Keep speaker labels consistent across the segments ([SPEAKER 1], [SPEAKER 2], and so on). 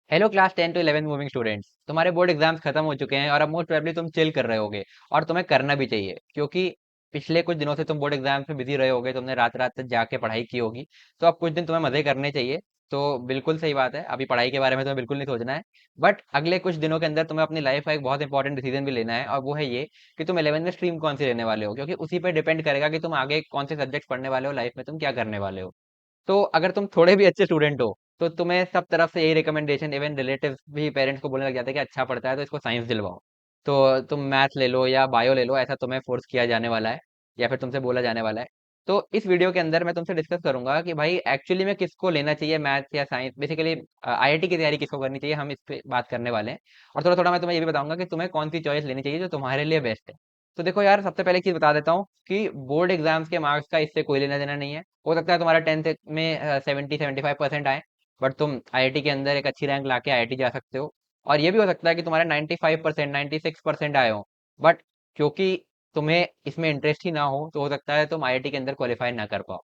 [SPEAKER 1] Hello class 10 to 11 moving students, तुम्हारे board exams खत्म हो चुके हैं और अब मोस्ट प्रोबेबली तुम चिल कर रहे होगे। और तुम्हें करना भी चाहिए क्योंकि पिछले कुछ दिनों से तुम बोर्ड एग्जाम्स में बिजी रहे होगे, तुमने रात रात तक जाके पढ़ाई की होगी। तो अब कुछ दिन तुम्हें मजे करने चाहिए। तो बिल्कुल सही बात है, अभी पढ़ाई के बारे में तुम्हें बिल्कुल नहीं सोचना है। बट अगले कुछ दिनों के अंदर तुम्हें अपनी लाइफ का एक बहुत इंपॉर्टेंट डिसीजन भी लेना है, और वो है ये कि तुम 11th में स्ट्रीम कौन सी लेने वाले हो, क्योंकि उसी पे डिपेंड करेगा कि तुम आगे कौन से सब्जेक्ट पढ़ने वाले हो, लाइफ में तुम क्या करने वाले हो। तो अगर तुम थोड़े भी अच्छे स्टूडेंट हो तो तुम्हें सब तरफ से यही रिकमेंडेशन, इवन रिलेटिव्स भी पेरेंट्स को बोलने लग जाते हैं कि अच्छा पढ़ता है तो इसको साइंस दिलवाओ। तो तुम मैथ ले लो या बायो ले लो, ऐसा तुम्हें फोर्स किया जाने वाला है या फिर तुमसे बोला जाने वाला है। तो इस वीडियो के अंदर मैं तुमसे डिस्कस करूंगा कि भाई एक्चुअली में किसको लेना चाहिए, मैथ्स या साइंस, बेसिकली आईआईटी की तैयारी किसको करनी चाहिए, हम इस पे बात करने वाले हैं। और थोड़ा थोड़ा मैं तुम्हें ये भी बताऊंगा कि तुम्हें कौन सी चॉइस लेनी चाहिए जो तुम्हारे लिए बेस्ट है। तो देखो यार, सबसे पहले एक चीज बता देता हूँ कि बोर्ड एग्जाम्स के मार्क्स का इससे कोई लेना देना नहीं है। हो सकता है तुम्हारा 10th में 70-75% आए, बट तुम आईआईटी के अंदर एक अच्छी रैंक लाके आईआईटी जा सकते हो। और ये भी हो सकता है कि तुम्हारे 95%, 96% आए हो, बट क्योंकि तुम्हें इसमें इंटरेस्ट ही ना हो तो हो सकता है तुम आईआईटी के अंदर क्वालिफाई ना कर पाओ।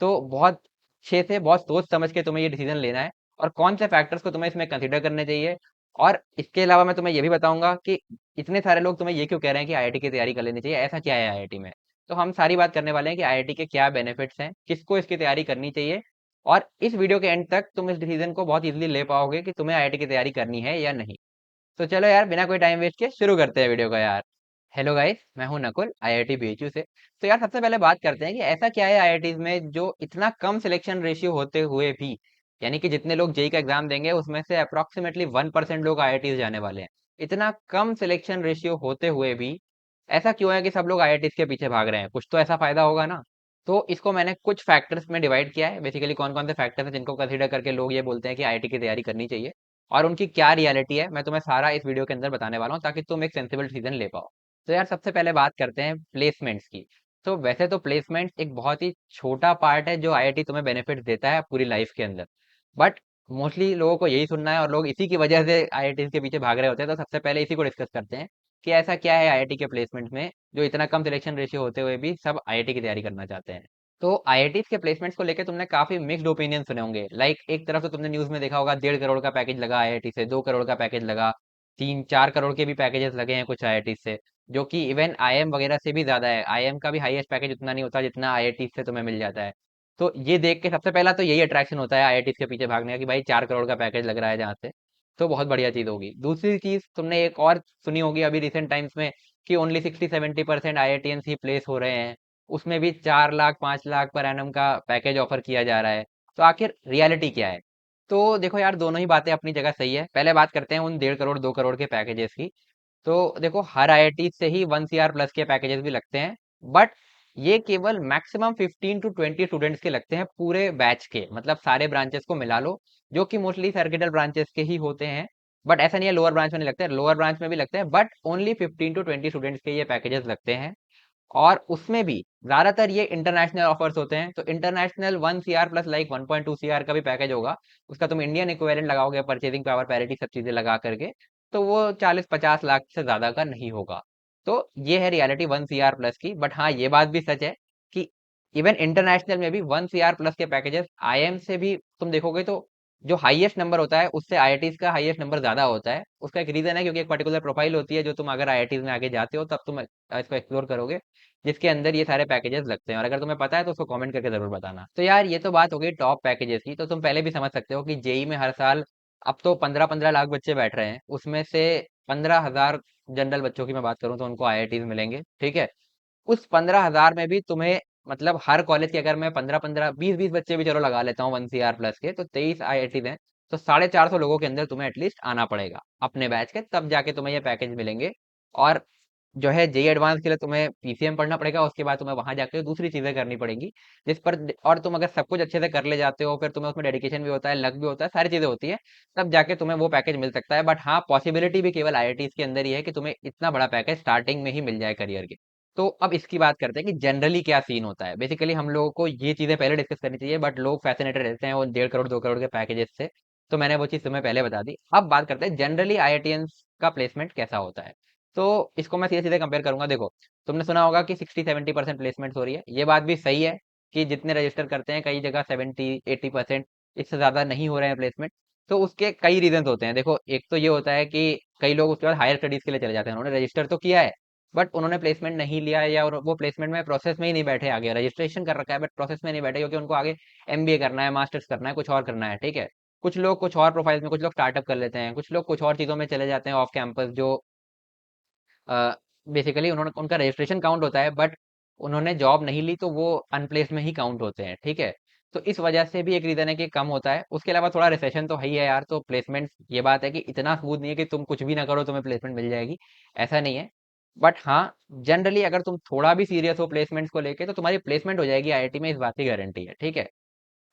[SPEAKER 1] तो बहुत अच्छे से, बहुत सोच समझ के तुम्हें ये डिसीजन लेना है, और कौन से फैक्टर्स को तुम्हें इसमें कंसिडर करने चाहिए। और इसके अलावा मैं तुम्हें ये भी बताऊंगा कि इतने सारे लोग तुम्हें ये क्यों कह रहे हैं कि आईआईटी की तैयारी कर लेनी चाहिए, ऐसा क्या है आईआईटी में। तो हम सारी बात करने वाले हैं कि आईआईटी के क्या बेनिफिट्स हैं, किसको इसकी तैयारी करनी चाहिए। और इस वीडियो के एंड तक तुम इस डिसीजन को बहुत इजीली ले पाओगे कि तुम्हें आईआईटी की तैयारी करनी है या नहीं। तो चलो यार, बिना कोई टाइम वेस्ट के शुरू करते हैं वीडियो का यार। हेलो गाइस, मैं हूं नकुल, आईआईटी बीएचयू से। तो यार, सबसे पहले बात करते हैं कि ऐसा क्या है आईआईटीज में जो इतना कम सिलेक्शन रेशियो होते हुए भी, यानी कि जितने लोग जेई का एग्जाम देंगे उसमें से अप्रोक्सीमेटली 1% लोग आईआईटीज जाने वाले हैं। इतना कम सिलेक्शन रेशियो होते हुए भी ऐसा क्यों है कि सब लोग आईआईटीज के पीछे भाग रहे हैं? कुछ तो ऐसा फायदा होगा ना। तो इसको मैंने कुछ फैक्टर्स में डिवाइड किया है, बेसिकली कौन कौन से फैक्टर्स हैं जिनको कंसीडर करके लोग ये बोलते हैं कि आईआईटी की तैयारी करनी चाहिए, और उनकी क्या रियलिटी है, मैं तुम्हें सारा इस वीडियो के अंदर बताने वाला हूँ ताकि तुम एक सेंसिबल डिसीजन ले पाओ। तो यार, सबसे पहले बात करते हैं प्लेसमेंट्स की। तो वैसे तो प्लेसमेंट एक बहुत ही छोटा पार्ट है जो आईआईटी तुम्हें बेनिफिट देता है पूरी लाइफ के अंदर, बट मोस्टली लोगों को यही सुनना है और लोग इसी की वजह से आईआईटी के पीछे भाग रहे होते हैं। तो सबसे पहले इसी को डिस्कस करते हैं कि ऐसा क्या है आईआईटी के प्लेसमेंट में जो इतना कम सिलेक्शन रेशियो होते हुए भी सब आईआईटी की तैयारी करना चाहते हैं। तो आईआईटी के प्लेसमेंट्स को लेकर तुमने काफी मिक्स्ड ओपिनियन सुने होंगे। लाइक एक तरफ तो तुमने न्यूज में देखा होगा 1.5 करोड़ का पैकेज लगा आईआईटी से, 2 करोड़ का पैकेज लगा, 3-4 करोड़ के भी पैकेजेस लगे हैं कुछ आईआईटी से, जो कि इवन आईएम वगैरह से भी ज्यादा है। आईएम का भी हाईएस्ट पैकेज उतना नहीं होता जितना आईआईटी से तुम्हें मिल जाता है। तो ये देख के सबसे पहला तो यही अट्रैक्शन होता है आईआईटी के पीछे भागने का कि भाई 4 करोड़ का पैकेज लग रहा है जहाँ से, तो बहुत बढ़िया चीज होगी। दूसरी चीज तुमने एक और सुनी होगी अभी रिसेंट टाइम्स में कि ओनली 60-70% आईआईटीएंस ही प्लेस हो रहे हैं, उसमें भी 4 लाख 5 लाख पर एनम का पैकेज ऑफर किया जा रहा है। तो आखिर रियलिटी क्या है? तो देखो यार, दोनों ही बातें अपनी जगह सही है। पहले बात करते हैं उन 1.5 करोड़ 2 करोड़ के पैकेजेस की। तो देखो, हर आईआईटी से ही 1 सीआर प्लस के पैकेजेस भी लगते हैं, बट ये केवल मैक्सिमम 15 to 20 स्टूडेंट्स के लगते हैं पूरे बैच के, मतलब सारे ब्रांचेस को मिला लो, जो कि मोस्टली सर्किटल ब्रांचेस के ही होते हैं। बट ऐसा नहीं है लोअर ब्रांच में नहीं लगते हैं, लोअर ब्रांच में भी लगते हैं, बट ओनली 15 to 20 स्टूडेंट्स के ये पैकेजेस लगते हैं। और उसमें भी ज्यादातर ये इंटरनेशनल ऑफर्स होते हैं। तो international 1 CR plus like 1.2 CR का भी पैकेज होगा, उसका तुम इंडियन इक्विवेलेंट लगाओगे, परचेजिंग पावर पैरिटी सब चीजें लगा करके, तो वो 40-50 लाख से ज्यादा का नहीं होगा। तो ये है रियलिटी 1 सीआर प्लस की। बट हाँ, ये बात भी सच है कि इवन इंटरनेशनल में भी 1 सीआर प्लस के पैकेजेस आईएम से भी तुम देखोगे तो जो हाईएस्ट नंबर होता है उससे आईआईटीज का हाईएस्ट नंबर ज्यादा होता है। उसका एक रीजन है, क्योंकि एक पर्टिकुलर प्रोफाइल होती है जो तुम अगर आईआईटीज में आगे जाते हो तब तुम इसको एक्सप्लोर करोगे, जिसके अंदर ये सारे पैकेजेस लगते हैं। और अगर तुम्हें पता है तो उसको कमेंट करके जरूर बताना। तो यार, ये तो बात हो गई टॉप पैकेजेस की। तो तुम पहले भी समझ सकते हो कि जेई में हर साल अब तो 15-15 लाख बच्चे बैठ रहे हैं, उसमें से 15,000 जनरल बच्चों की मैं बात करूं तो उनको आईआईटीज मिलेंगे, ठीक है। उस 15,000 में भी तुम्हें, मतलब हर कॉलेज के अगर मैं 15-15 20-20 बच्चे भी चलो लगा लेता हूँ 1 सीआर प्लस के, तो 23 आईआईटीज हैं। तो 450 लोगों के अंदर तुम्हें एटलीस्ट आना पड़ेगा अपने बैच के, तब जाके तुम्हें ये पैकेज मिलेंगे। और जो है जेई एडवांस के लिए तुम्हें पीसीएम पढ़ना पड़ेगा, उसके बाद तुम्हें वहां जाके दूसरी चीजें करनी पड़ेंगी जिस पर, और तुम अगर सब कुछ अच्छे से कर ले जाते हो, फिर तुम्हें उसमें डेडिकेशन भी होता है, लक भी होता है, सारी चीजें होती है, तब जाके तुम्हें वो पैकेज मिल सकता है। बट हाँ, पॉसिबिलिटी भी केवल आईआईटीज के अंदर ही है कि तुम्हें इतना बड़ा पैकेज स्टार्टिंग में ही मिल जाए करियर के। तो अब इसकी बात करते हैं कि जनरली क्या सीन होता है। बेसिकली हम लोगों को ये चीजें पहले डिस्कस करनी चाहिए, बट लोग फैसिनेटेड रहते हैं वो 1.5 करोड़ 2 करोड़ के पैकेजेस से। तो मैंने वो चीज तुम्हें पहले बता दी। अब बात करते हैं जनरली आईआईटीएंस का प्लेसमेंट कैसा होता है। तो इसको मैं सीधे सीधे कंपेयर करूंगा। देखो, तुमने सुना होगा कि 60-70% प्लेसमेंट हो रही है, ये बात भी सही है कि जितने रजिस्टर करते हैं कई जगह 70-80%, इससे ज्यादा नहीं हो रहे हैं प्लेसमेंट। तो उसके कई रीजन होते हैं। देखो, एक तो ये होता है कि कई लोग उसके बाद हायर स्टडीज के लिए चले जाते हैं, उन्होंने रजिस्टर तो किया है बट उन्होंने प्लेसमेंट नहीं लिया है, या और वो प्लेसमेंट में प्रोसेस में ही नहीं बैठे, आगे रजिस्ट्रेशन कर रखा है बट प्रोसेस में नहीं बैठे, क्योंकि उनको आगे एमबीए करना है, मास्टर्स करना है, कुछ और करना है, ठीक है। कुछ लोग कुछ और प्रोफाइल में, कुछ लोग स्टार्टअप कर लेते हैं, कुछ लोग कुछ और चीज़ों में चले जाते हैं ऑफ कैंपस, जो बेसिकली उन्होंने उनका रजिस्ट्रेशन काउंट होता है बट उन्होंने जॉब नहीं ली, तो वो अनप्लेस्ड में ही काउंट होते हैं, ठीक है। तो इस वजह से भी एक रीजन है कि कम होता है। उसके अलावा थोड़ा रिसेशन तो है ही है यार, तो प्लेसमेंट, ये बात है कि इतना स्मूथ नहीं है कि तुम कुछ भी ना करो तुम्हें प्लेसमेंट मिल जाएगी, ऐसा नहीं है। बट हाँ, जनरली अगर तुम थोड़ा भी सीरियस हो प्लेसमेंट्स को लेके, तो तुम्हारी प्लेसमेंट हो जाएगी आईआईटी में, इस बात की गारंटी है, ठीक है।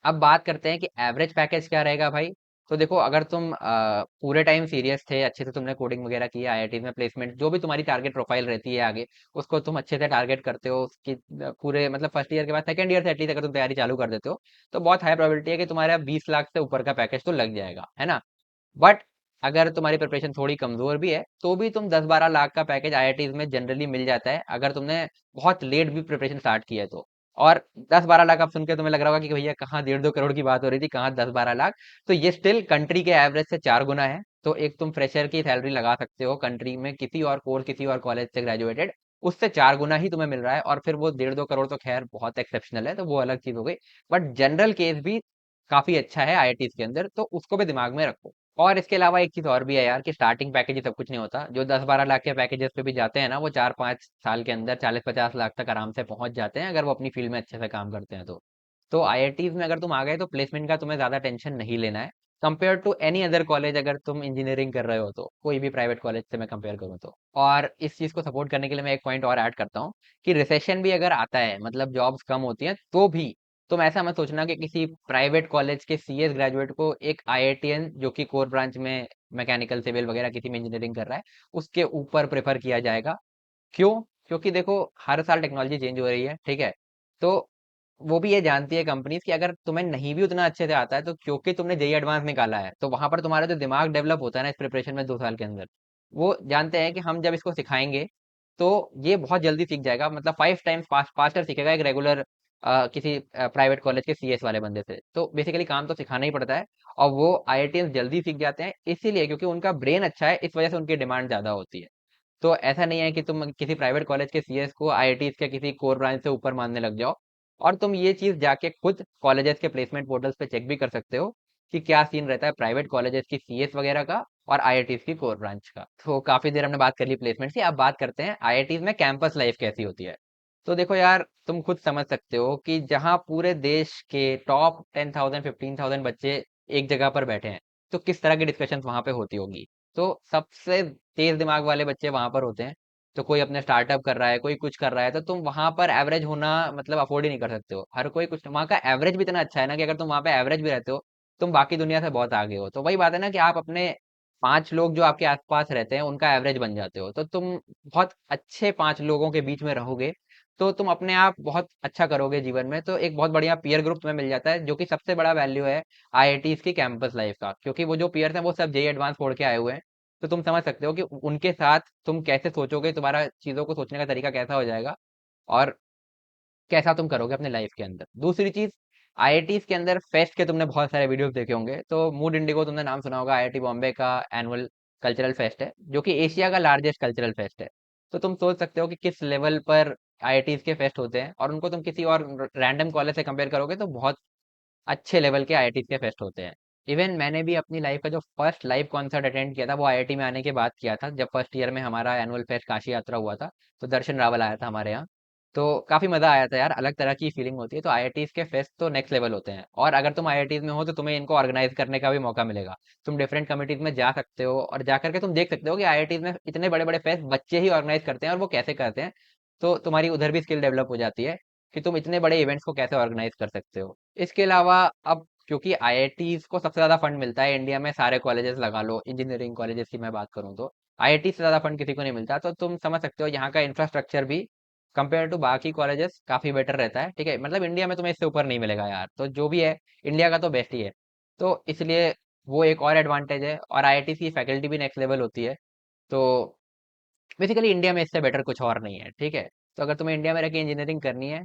[SPEAKER 1] अब बात करते हैं कि एवरेज पैकेज क्या रहेगा भाई। तो देखो, अगर तुम पूरे टाइम सीरियस थे, अच्छे से तुमने कोडिंग वगैरह किया, आईआईटी में प्लेसमेंट, जो भी तुम्हारी टारगेट प्रोफाइल रहती है आगे, उसको तुम अच्छे से टारगेट करते हो, उसकी पूरे मतलब फर्स्ट ईयर के बाद सेकंड ईयर से एटलीस्ट अगर तुम तैयारी चालू कर देते हो, तो बहुत हाई प्रोबेबिलिटी है कि तुम्हारा 20 लाख से ऊपर का पैकेज तो लग जाएगा, है ना। बट अगर तुम्हारी प्रिपरेशन थोड़ी कमजोर भी है, तो भी तुम 10-12 लाख का पैकेज आईआईटीज में जनरली मिल जाता है, अगर तुमने बहुत लेट भी प्रिपरेशन स्टार्ट किया है तो। और 10-12 लाख अब सुन के तुम्हें लग रहा होगा कि भैया कहाँ 1.5-2 करोड़ की बात हो रही थी, कहाँ 10-12 लाख। तो ये स्टिल कंट्री के एवरेज से 4 गुना है। तो एक तुम फ्रेशर की सैलरी लगा सकते हो कंट्री में, किसी और कोर्स, किसी और कॉलेज से ग्रेजुएटेड, उससे 4 गुना ही तुम्हें मिल रहा है। और फिर वो 1.5-2 करोड़ तो खैर बहुत एक्सेप्शनल है, तो वो अलग चीज हो गई। बट जनरल केस भी काफी अच्छा है आईआईटी के अंदर, तो उसको भी दिमाग में रखो। और इसके अलावा एक चीज और भी है यार, कि स्टार्टिंग पैकेज ही सब कुछ नहीं होता। जो 10-12 लाख के पैकेजेस पे भी जाते हैं ना, वो 4-5 साल के अंदर 40-50 लाख तक आराम से पहुंच जाते हैं, अगर वो अपनी फील्ड में अच्छे से काम करते हैं तो आईआईटीज में अगर तुम आ गए, तो प्लेसमेंट का तुम्हें ज्यादा टेंशन नहीं लेना है, compare to any other college. अगर तुम इंजीनियरिंग कर रहे हो, तो कोई भी प्राइवेट कॉलेज से मैं कंपेयर करूँ तो। और इस चीज को सपोर्ट करने के लिए मैं एक पॉइंट और ऐड करता हूँ, कि रिसेशन भी अगर आता है, मतलब जॉब्स कम होती हैं, तो भी तुम ऐसा मत सोचना कि किसी प्राइवेट कॉलेज के सीएस ग्रेजुएट को एक आईआईटीएन जो कि कोर ब्रांच में मैकेनिकल, सिविल वगैरह किसी में इंजीनियरिंग कर रहा है, उसके ऊपर प्रेफर किया जाएगा। क्यों? क्योंकि देखो, हर साल टेक्नोलॉजी चेंज हो रही है, ठीक है। तो वो भी ये जानती है कंपनीज कि अगर तुम्हें नहीं भी उतना अच्छे से आता है, तो क्योंकि तुमने जेई एडवांस निकाला है, तो वहां पर तुम्हारा जो दिमाग डेवलप होता है ना इस प्रिपरेशन में 2 साल के अंदर, वो जानते हैं कि हम जब इसको सिखाएंगे, तो ये बहुत जल्दी सीख जाएगा, मतलब 5 टाइम्स फास्टर सीखेगा एक रेगुलर किसी प्राइवेट कॉलेज के सीएस वाले बंदे से। तो बेसिकली काम तो सिखाना ही पड़ता है, और वो आईआईटीएंस जल्दी सीख जाते हैं, इसीलिए क्योंकि उनका ब्रेन अच्छा है, इस वजह से उनकी डिमांड ज्यादा होती है। तो ऐसा नहीं है कि तुम किसी प्राइवेट कॉलेज के सीएस को आईआईटी के किसी कोर ब्रांच से ऊपर मानने लग जाओ। और तुम ये चीज जाके खुद कॉलेजेस के प्लेसमेंट पोर्टल्स पे चेक भी कर सकते हो, कि क्या सीन रहता है प्राइवेट कॉलेजेस की सीएस वगैरह का, और आईआईटी की कोर ब्रांच का। तो काफी देर हमने बात कर ली प्लेसमेंट की, अब बात करते हैं आईआईटी में कैंपस लाइफ कैसी होती है। तो देखो यार, तुम खुद समझ सकते हो कि जहाँ पूरे देश के टॉप 10,000 15,000 बच्चे एक जगह पर बैठे हैं, तो किस तरह की डिस्कशन वहां पे होती होगी। तो सबसे तेज दिमाग वाले बच्चे वहां पर होते हैं। तो कोई अपने स्टार्टअप कर रहा है, कोई कुछ कर रहा है, तो तुम वहां पर एवरेज होना मतलब अफोर्ड ही नहीं कर सकते हो। हर कोई कुछ, वहां का एवरेज भी इतना अच्छा है ना, कि अगर तुम वहां पे एवरेज भी रहते हो, तुम बाकी दुनिया से बहुत आगे हो। तो वही बात है ना, कि आप अपने 5 लोग जो आपके आसपास रहते हैं उनका एवरेज बन जाते हो, तो तुम बहुत अच्छे 5 लोगों के बीच में रहोगे, तो तुम अपने आप बहुत अच्छा करोगे जीवन में। तो एक बहुत बढ़िया पीयर ग्रुप तुम्हें मिल जाता है, जो कि सबसे बड़ा वैल्यू है आईआईटीज की कैंपस लाइफ का, क्योंकि वो जो पीयर्स हैं वो सब जेई एडवांस छोड़ के आए हुए हैं। तो तुम समझ सकते हो कि उनके साथ तुम कैसे सोचोगे, तुम्हारा चीजों को सोचने का तरीका कैसा हो जाएगा, और कैसा तुम करोगे अपने लाइफ के अंदर। दूसरी चीज, आईआईटीज के अंदर फेस्ट के तुमने बहुत सारे वीडियोस देखे होंगे, तो मूड इंडिगो तुमने नाम सुना होगा, आईआईटी बॉम्बे का एनुअल कल्चरल फेस्ट है, जो कि एशिया का लार्जेस्ट कल्चरल फेस्ट है। तो तुम सोच सकते हो कि किस लेवल पर आईआईटीज के फेस्ट होते हैं, और उनको तुम किसी और रैंडम कॉलेज से कंपेयर करोगे, तो बहुत अच्छे लेवल के आईआईटी के फेस्ट होते हैं। इवन मैंने भी अपनी लाइफ का जो फर्स्ट लाइव कॉन्सर्ट अटेंड किया था, वो आईआईटी में आने के बाद किया था, जब फर्स्ट ईयर में हमारा एनुअल फेस्ट काशी यात्रा हुआ था। तो दर्शन रावल आया था हमारे यहाँ, तो काफी मजा आया था यार, अलग तरह की फीलिंग होती है। तो आईआईटी के फेस्ट तो नेक्स्ट लेवल होते हैं, और अगर तुम आईआईटी में हो, तो तुम्हें इनको ऑर्गेनाइज करने का भी मौका मिलेगा। तुम डिफरेंट कमिटीज में जा सकते हो, और जा करके तुम देख सकते हो कि आईआईटी में इतने बड़े बड़े फेस्ट बच्चे ही ऑर्गेनाइज करते हैं, और वो कैसे करते हैं। तो तुम्हारी उधर भी स्किल डेवलप हो जाती है, कि तुम इतने बड़े इवेंट्स को कैसे ऑर्गेनाइज कर सकते हो। इसके अलावा, अब क्योंकि आईआईटीज को सबसे ज्यादा फंड मिलता है इंडिया में, सारे कॉलेजेस लगा लो, इंजीनियरिंग कॉलेजेस की मैं बात करूँ तो आईआईटी से ज्यादा फंड किसी को नहीं मिलता, तो तुम समझ सकते हो यहाँ का इंफ्रास्ट्रक्चर भी कंपेयर टू बाकी कॉलेजेस काफी बेटर रहता है, ठीक है। मतलब इंडिया में तुम्हें इससे ऊपर नहीं मिलेगा यार, तो जो भी है इंडिया का तो बेस्ट ही है। तो इसलिए वो एक और एडवांटेज है, और आईआईटी की फैकल्टी भी नेक्स्ट लेवल होती है। तो बेसिकली इंडिया में इससे बेटर कुछ और नहीं है, ठीक है। तो अगर तुम्हें इंडिया में रह के इंजीनियरिंग करनी है,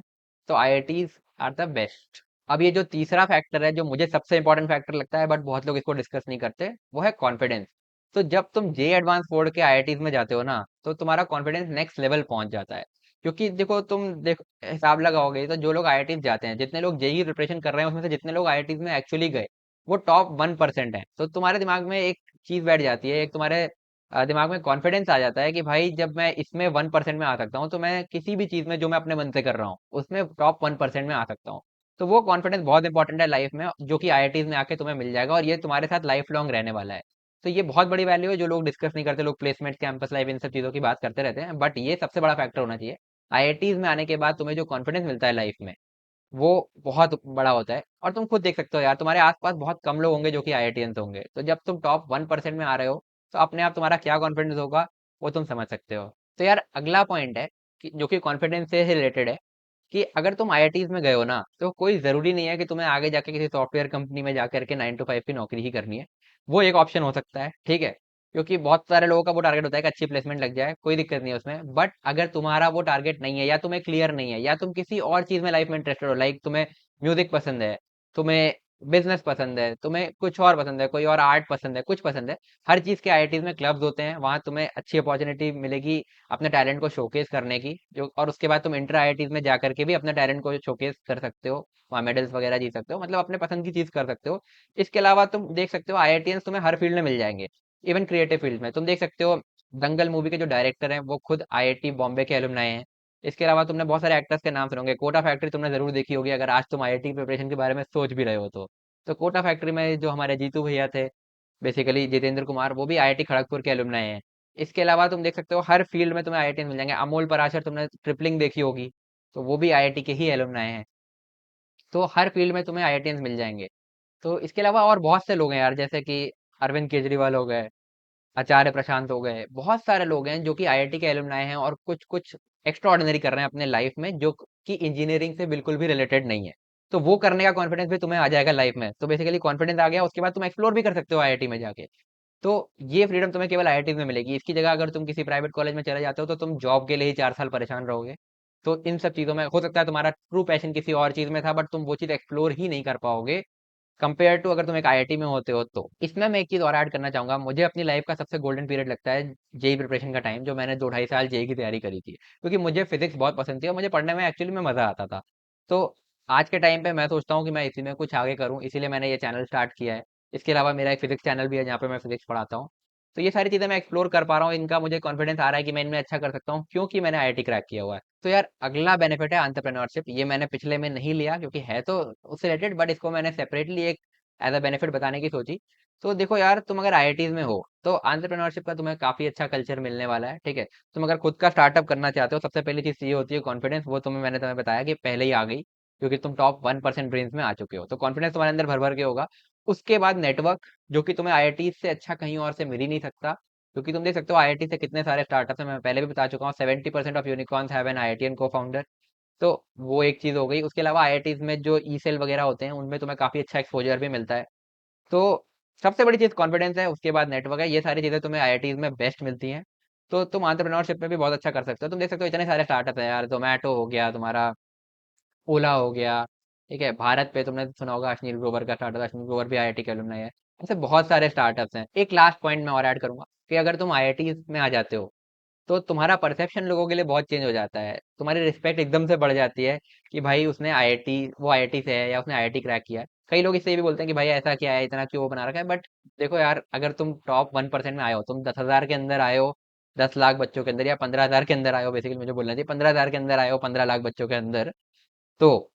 [SPEAKER 1] तो आईआईटीज आर द बेस्ट। अब ये जो तीसरा फैक्टर है, जो मुझे सबसे इंपॉर्टेंट फैक्टर लगता है, बट बहुत लोग इसको डिस्कस नहीं करते, वो है कॉन्फिडेंस। तो जब तुम जे एडवांस बोर्ड के आईआईटीज में जाते हो ना, तो तुम्हारा कॉन्फिडेंस नेक्स्ट लेवल पहुंच जाता है। क्योंकि देखो, तुम देखो, हिसाब लगाओगे तो जो लोग आईआईटीज जाते हैं, जितने लोग जेई प्रिपरेशन कर रहे हैं, उसमें से जितने लोग आईआईटीज में एक्चुअली गए, वो टॉप 1% है। तो तुम्हारे दिमाग में एक चीज बैठ जाती है, एक तुम्हारे दिमाग में कॉन्फिडेंस आ जाता है कि भाई, जब मैं इसमें 1% में आ सकता हूँ, तो मैं किसी भी चीज में जो मैं अपने मन से कर रहा हूँ, उसमें टॉप 1% में आ सकता हूँ। तो वो कॉन्फिडेंस बहुत इंपॉर्टेंट है लाइफ में, जो कि आईआईटीज में आके तुम्हें मिल जाएगा, और ये तुम्हारे साथ लाइफ लॉन्ग रहने वाला है। तो ये बहुत बड़ी वैल्यू है, जो लोग डिस्कस नहीं करते। लोग प्लेसमेंट, कैंपस लाइफ, इन सब चीजों की बात करते रहते हैं, बट ये सबसे बड़ा फैक्टर होना चाहिए। आईआईटीज में आने के बाद तुम्हें जो कॉन्फिडेंस मिलता है लाइफ में, वो बहुत बड़ा होता है। और तुम खुद देख सकते हो यार, तुम्हारे आसपास बहुत कम लोग होंगे जो कि आईआईटीएंस होंगे। तो जब तुम टॉप 1% में आ रहे हो, तो अपने आप तुम्हारा क्या कॉन्फिडेंस होगा, वो तुम समझ सकते हो। तो यार, अगला पॉइंट है कि जो कि कॉन्फिडेंस से रिलेटेड है, कि अगर तुम आईआईटीज में गए हो ना, तो कोई जरूरी नहीं है कि तुम्हें आगे जाके किसी सॉफ्टवेयर कंपनी में जाकर के 9 to 5 की नौकरी ही करनी है। वो एक ऑप्शन हो सकता है, ठीक है। क्योंकि बहुत सारे लोगों का वो टारगेट होता है कि अच्छी प्लेसमेंट लग जाए, कोई दिक्कत नहीं है उसमें। बट अगर तुम्हारा वो टारगेट नहीं है, या तुम्हें क्लियर नहीं है, या तुम किसी और चीज में लाइफ में इंटरेस्टेड हो, लाइक तुम्हें म्यूजिक पसंद है, तुम्हें बिजनेस पसंद है, तुम्हें कुछ और पसंद है, कोई और आर्ट पसंद है, कुछ पसंद है। हर चीज के आईआईटीज में क्लब्स होते हैं, वहां तुम्हें अच्छी अपॉर्चुनिटी मिलेगी अपने टैलेंट को शोकेस करने की। जो और उसके बाद तुम इंटर आईआईटीज में जा करके भी अपने टैलेंट को शोकेस कर सकते हो, वहाँ मेडल्स वगैरह जीत सकते हो, मतलब अपने पसंद की चीज कर सकते हो। इसके अलावा तुम देख सकते हो, आईआईटीएंस तुम्हें हर फील्ड में मिल जाएंगे। इवन क्रिएटिव फील्ड में तुम देख सकते हो, दंगल मूवी के जो डायरेक्टर हैं, वो खुद आईआईटी बॉम्बे के एलुमनाई हैं। इसके अलावा तुमने बहुत सारे एक्टर्स के नाम सुने होंगे। कोटा फैक्ट्री तुमने जरूर देखी होगी, अगर आज तुम आईआईटी प्रिपरेशन के बारे में सोच भी रहे हो तो कोटा फैक्ट्री में जो हमारे जीतू भैया थे, बेसिकली जितेंद्र कुमार, वो भी आईआईटी खड़गपुर के एलुमनाई हैं। इसके अलावा तुम देख सकते हो, हर फील्ड में तुम्हें आईआईटी मिल जाएंगे। अमोल पराशर, तुमने ट्रिपलिंग देखी होगी, तो वो भी आईआईटी के ही एलुमनाई हैं। तो हर फील्ड में तुम्हें आईआईटीएंस मिल जाएंगे। तो इसके अलावा और बहुत से लोग हैं यार, जैसे कि अरविंद केजरीवाल हो गए, आचार्य प्रशांत हो गए, बहुत सारे लोग हैं जो कि आईआईटी के एलुमनाई हैं, और कुछ कुछ एक्स्ट्रा ऑर्डिनरी कर रहे हैं अपने लाइफ में, जो कि इंजीनियरिंग से बिल्कुल भी रिलेटेड नहीं है। तो वो करने का कॉन्फिडेंस भी तुम्हें आ जाएगा लाइफ में। तो बेसिकली कॉन्फिडेंस आ गया, उसके बाद तुम एक्सप्लोर भी कर सकते हो आईआईटी में जाके। तो ये फ्रीडम तुम्हें केवल आईआईटी में मिलेगी। इसकी जगह अगर तुम किसी प्राइवेट कॉलेज में चले जाते हो, तो तुम जॉब के लिए ही 4 साल परेशान रहोगे। तो इन सब चीजों में हो सकता है तुम्हारा ट्रू पैशन किसी और चीज में था, बट तुम वो चीज एक्सप्लोर ही नहीं कर पाओगे, कंपेयर टू अगर तुम एक आईआईटी में होते हो। तो इसमें मैं एक चीज और ऐड करना चाहूंगा। मुझे अपनी लाइफ का सबसे गोल्डन पीरियड लगता है जेई प्रिपरेशन का टाइम, जो मैंने 2 ढाई साल जेई की तैयारी करी थी, क्योंकि मुझे फिजिक्स बहुत पसंद थी और मुझे पढ़ने में एक्चुअली में मजा आता था। तो आज के टाइम पे मैं सोचता हूँ कि मैं इसी में कुछ आगे करूँ, इसीलिए मैंने ये चैनल स्टार्ट किया है। इसके अलावा मेरा एक फिजिक्स चैनल भी है, जहाँ पे मैं फिजिक्स पढ़ाता हूँ। तो ये सारी चीजें मैं एक्सप्लोर कर पा रहा हूँ, इनका मुझे कॉन्फिडेंस आ रहा है कि मैं इनमें अच्छा कर सकता हूँ, क्योंकि मैंने आईआईटी क्रैक किया हुआ है। तो यार, अगला बेनिफिट है एंटरप्रेन्योरशिप। ये मैंने पिछले में नहीं लिया, क्योंकि है तो उससे रिलेटेड, बट इसको मैंने सेपरेटली एक एज अ बेनिफिट बताने की सोची। तो देखो यार, तुम अगर आईआईटीज में हो, तो एंटरप्रेन्योरशिप का तुम्हें काफी अच्छा कल्चर मिलने वाला है, ठीक है। तुम अगर खुद का स्टार्टअप करना चाहते हो, सबसे पहली चीज ये होती है कॉन्फिडेंस। वो मैंने तुम्हें बताया कि पहले ही आ गई, क्योंकि तुम टॉप 1% रेंज में आ चुके हो, तो कॉन्फिडेंस तुम्हारे अंदर भर भर के होगा। उसके बाद नेटवर्क, जो कि तुम्हें आईआईटी से अच्छा कहीं और से मिल ही नहीं सकता। क्योंकि तुम देख सकते हो, आईआईटी से कितने सारे स्टार्टअप्स हैं, मैं पहले भी बता चुका हूँ, 70% of unicorns have an IITian को फाउंडर। तो वो एक चीज हो गई। उसके अलावा आईआईटीज में जो ई सेल वगैरह होते हैं, उनमें तुम्हें काफी अच्छा एक्सपोजर भी मिलता है। तो सबसे बड़ी चीज कॉन्फिडेंस है, उसके बाद नेटवर्क है। ये सारी चीजें तुम्हें आईआईटीज में बेस्ट मिलती हैं। तो तुम एंटरप्रेन्योरशिप में भी बहुत अच्छा कर सकते हो। तुम देख सकते हो, इतने सारे स्टार्टअप है यार, जोमेटो हो गया तुम्हारा, ओला हो गया, ठीक है। भारत पे तुमने सुना होगा, अश्नील ग्रोवर का स्टार्टअप, अश्नील ग्रोवर भी आईआईटी के alumni है। ऐसे बहुत सारे स्टार्टअप्स हैं। एक लास्ट पॉइंट मैं और ऐड करूंगा, कि अगर तुम आईआईटी में आ जाते हो, तो तुम्हारा परसेप्शन लोगों के लिए बहुत चेंज हो जाता है। तुम्हारी रिस्पेक्ट एकदम से बढ़ जाती है, कि भाई उसने आईआईटी, वो आईआईटी से है, या उसने आईआईटी क्रैक किया है। कई लोग इससे ये भी बोलते हैं कि भाई ऐसा क्या है, इतना क्यों वो बना रखा है। बट देखो यार, अगर तुम टॉप 1% में आए हो, तुम 10,000 के अंदर आए हो, 10 लाख बच्चों के अंदर, या 15,000 के अंदर आए हो, बेसिकली मुझे बोलना चाहिए 15,000 के अंदर आए हो, 15 लाख बच्चों के अंदर, तो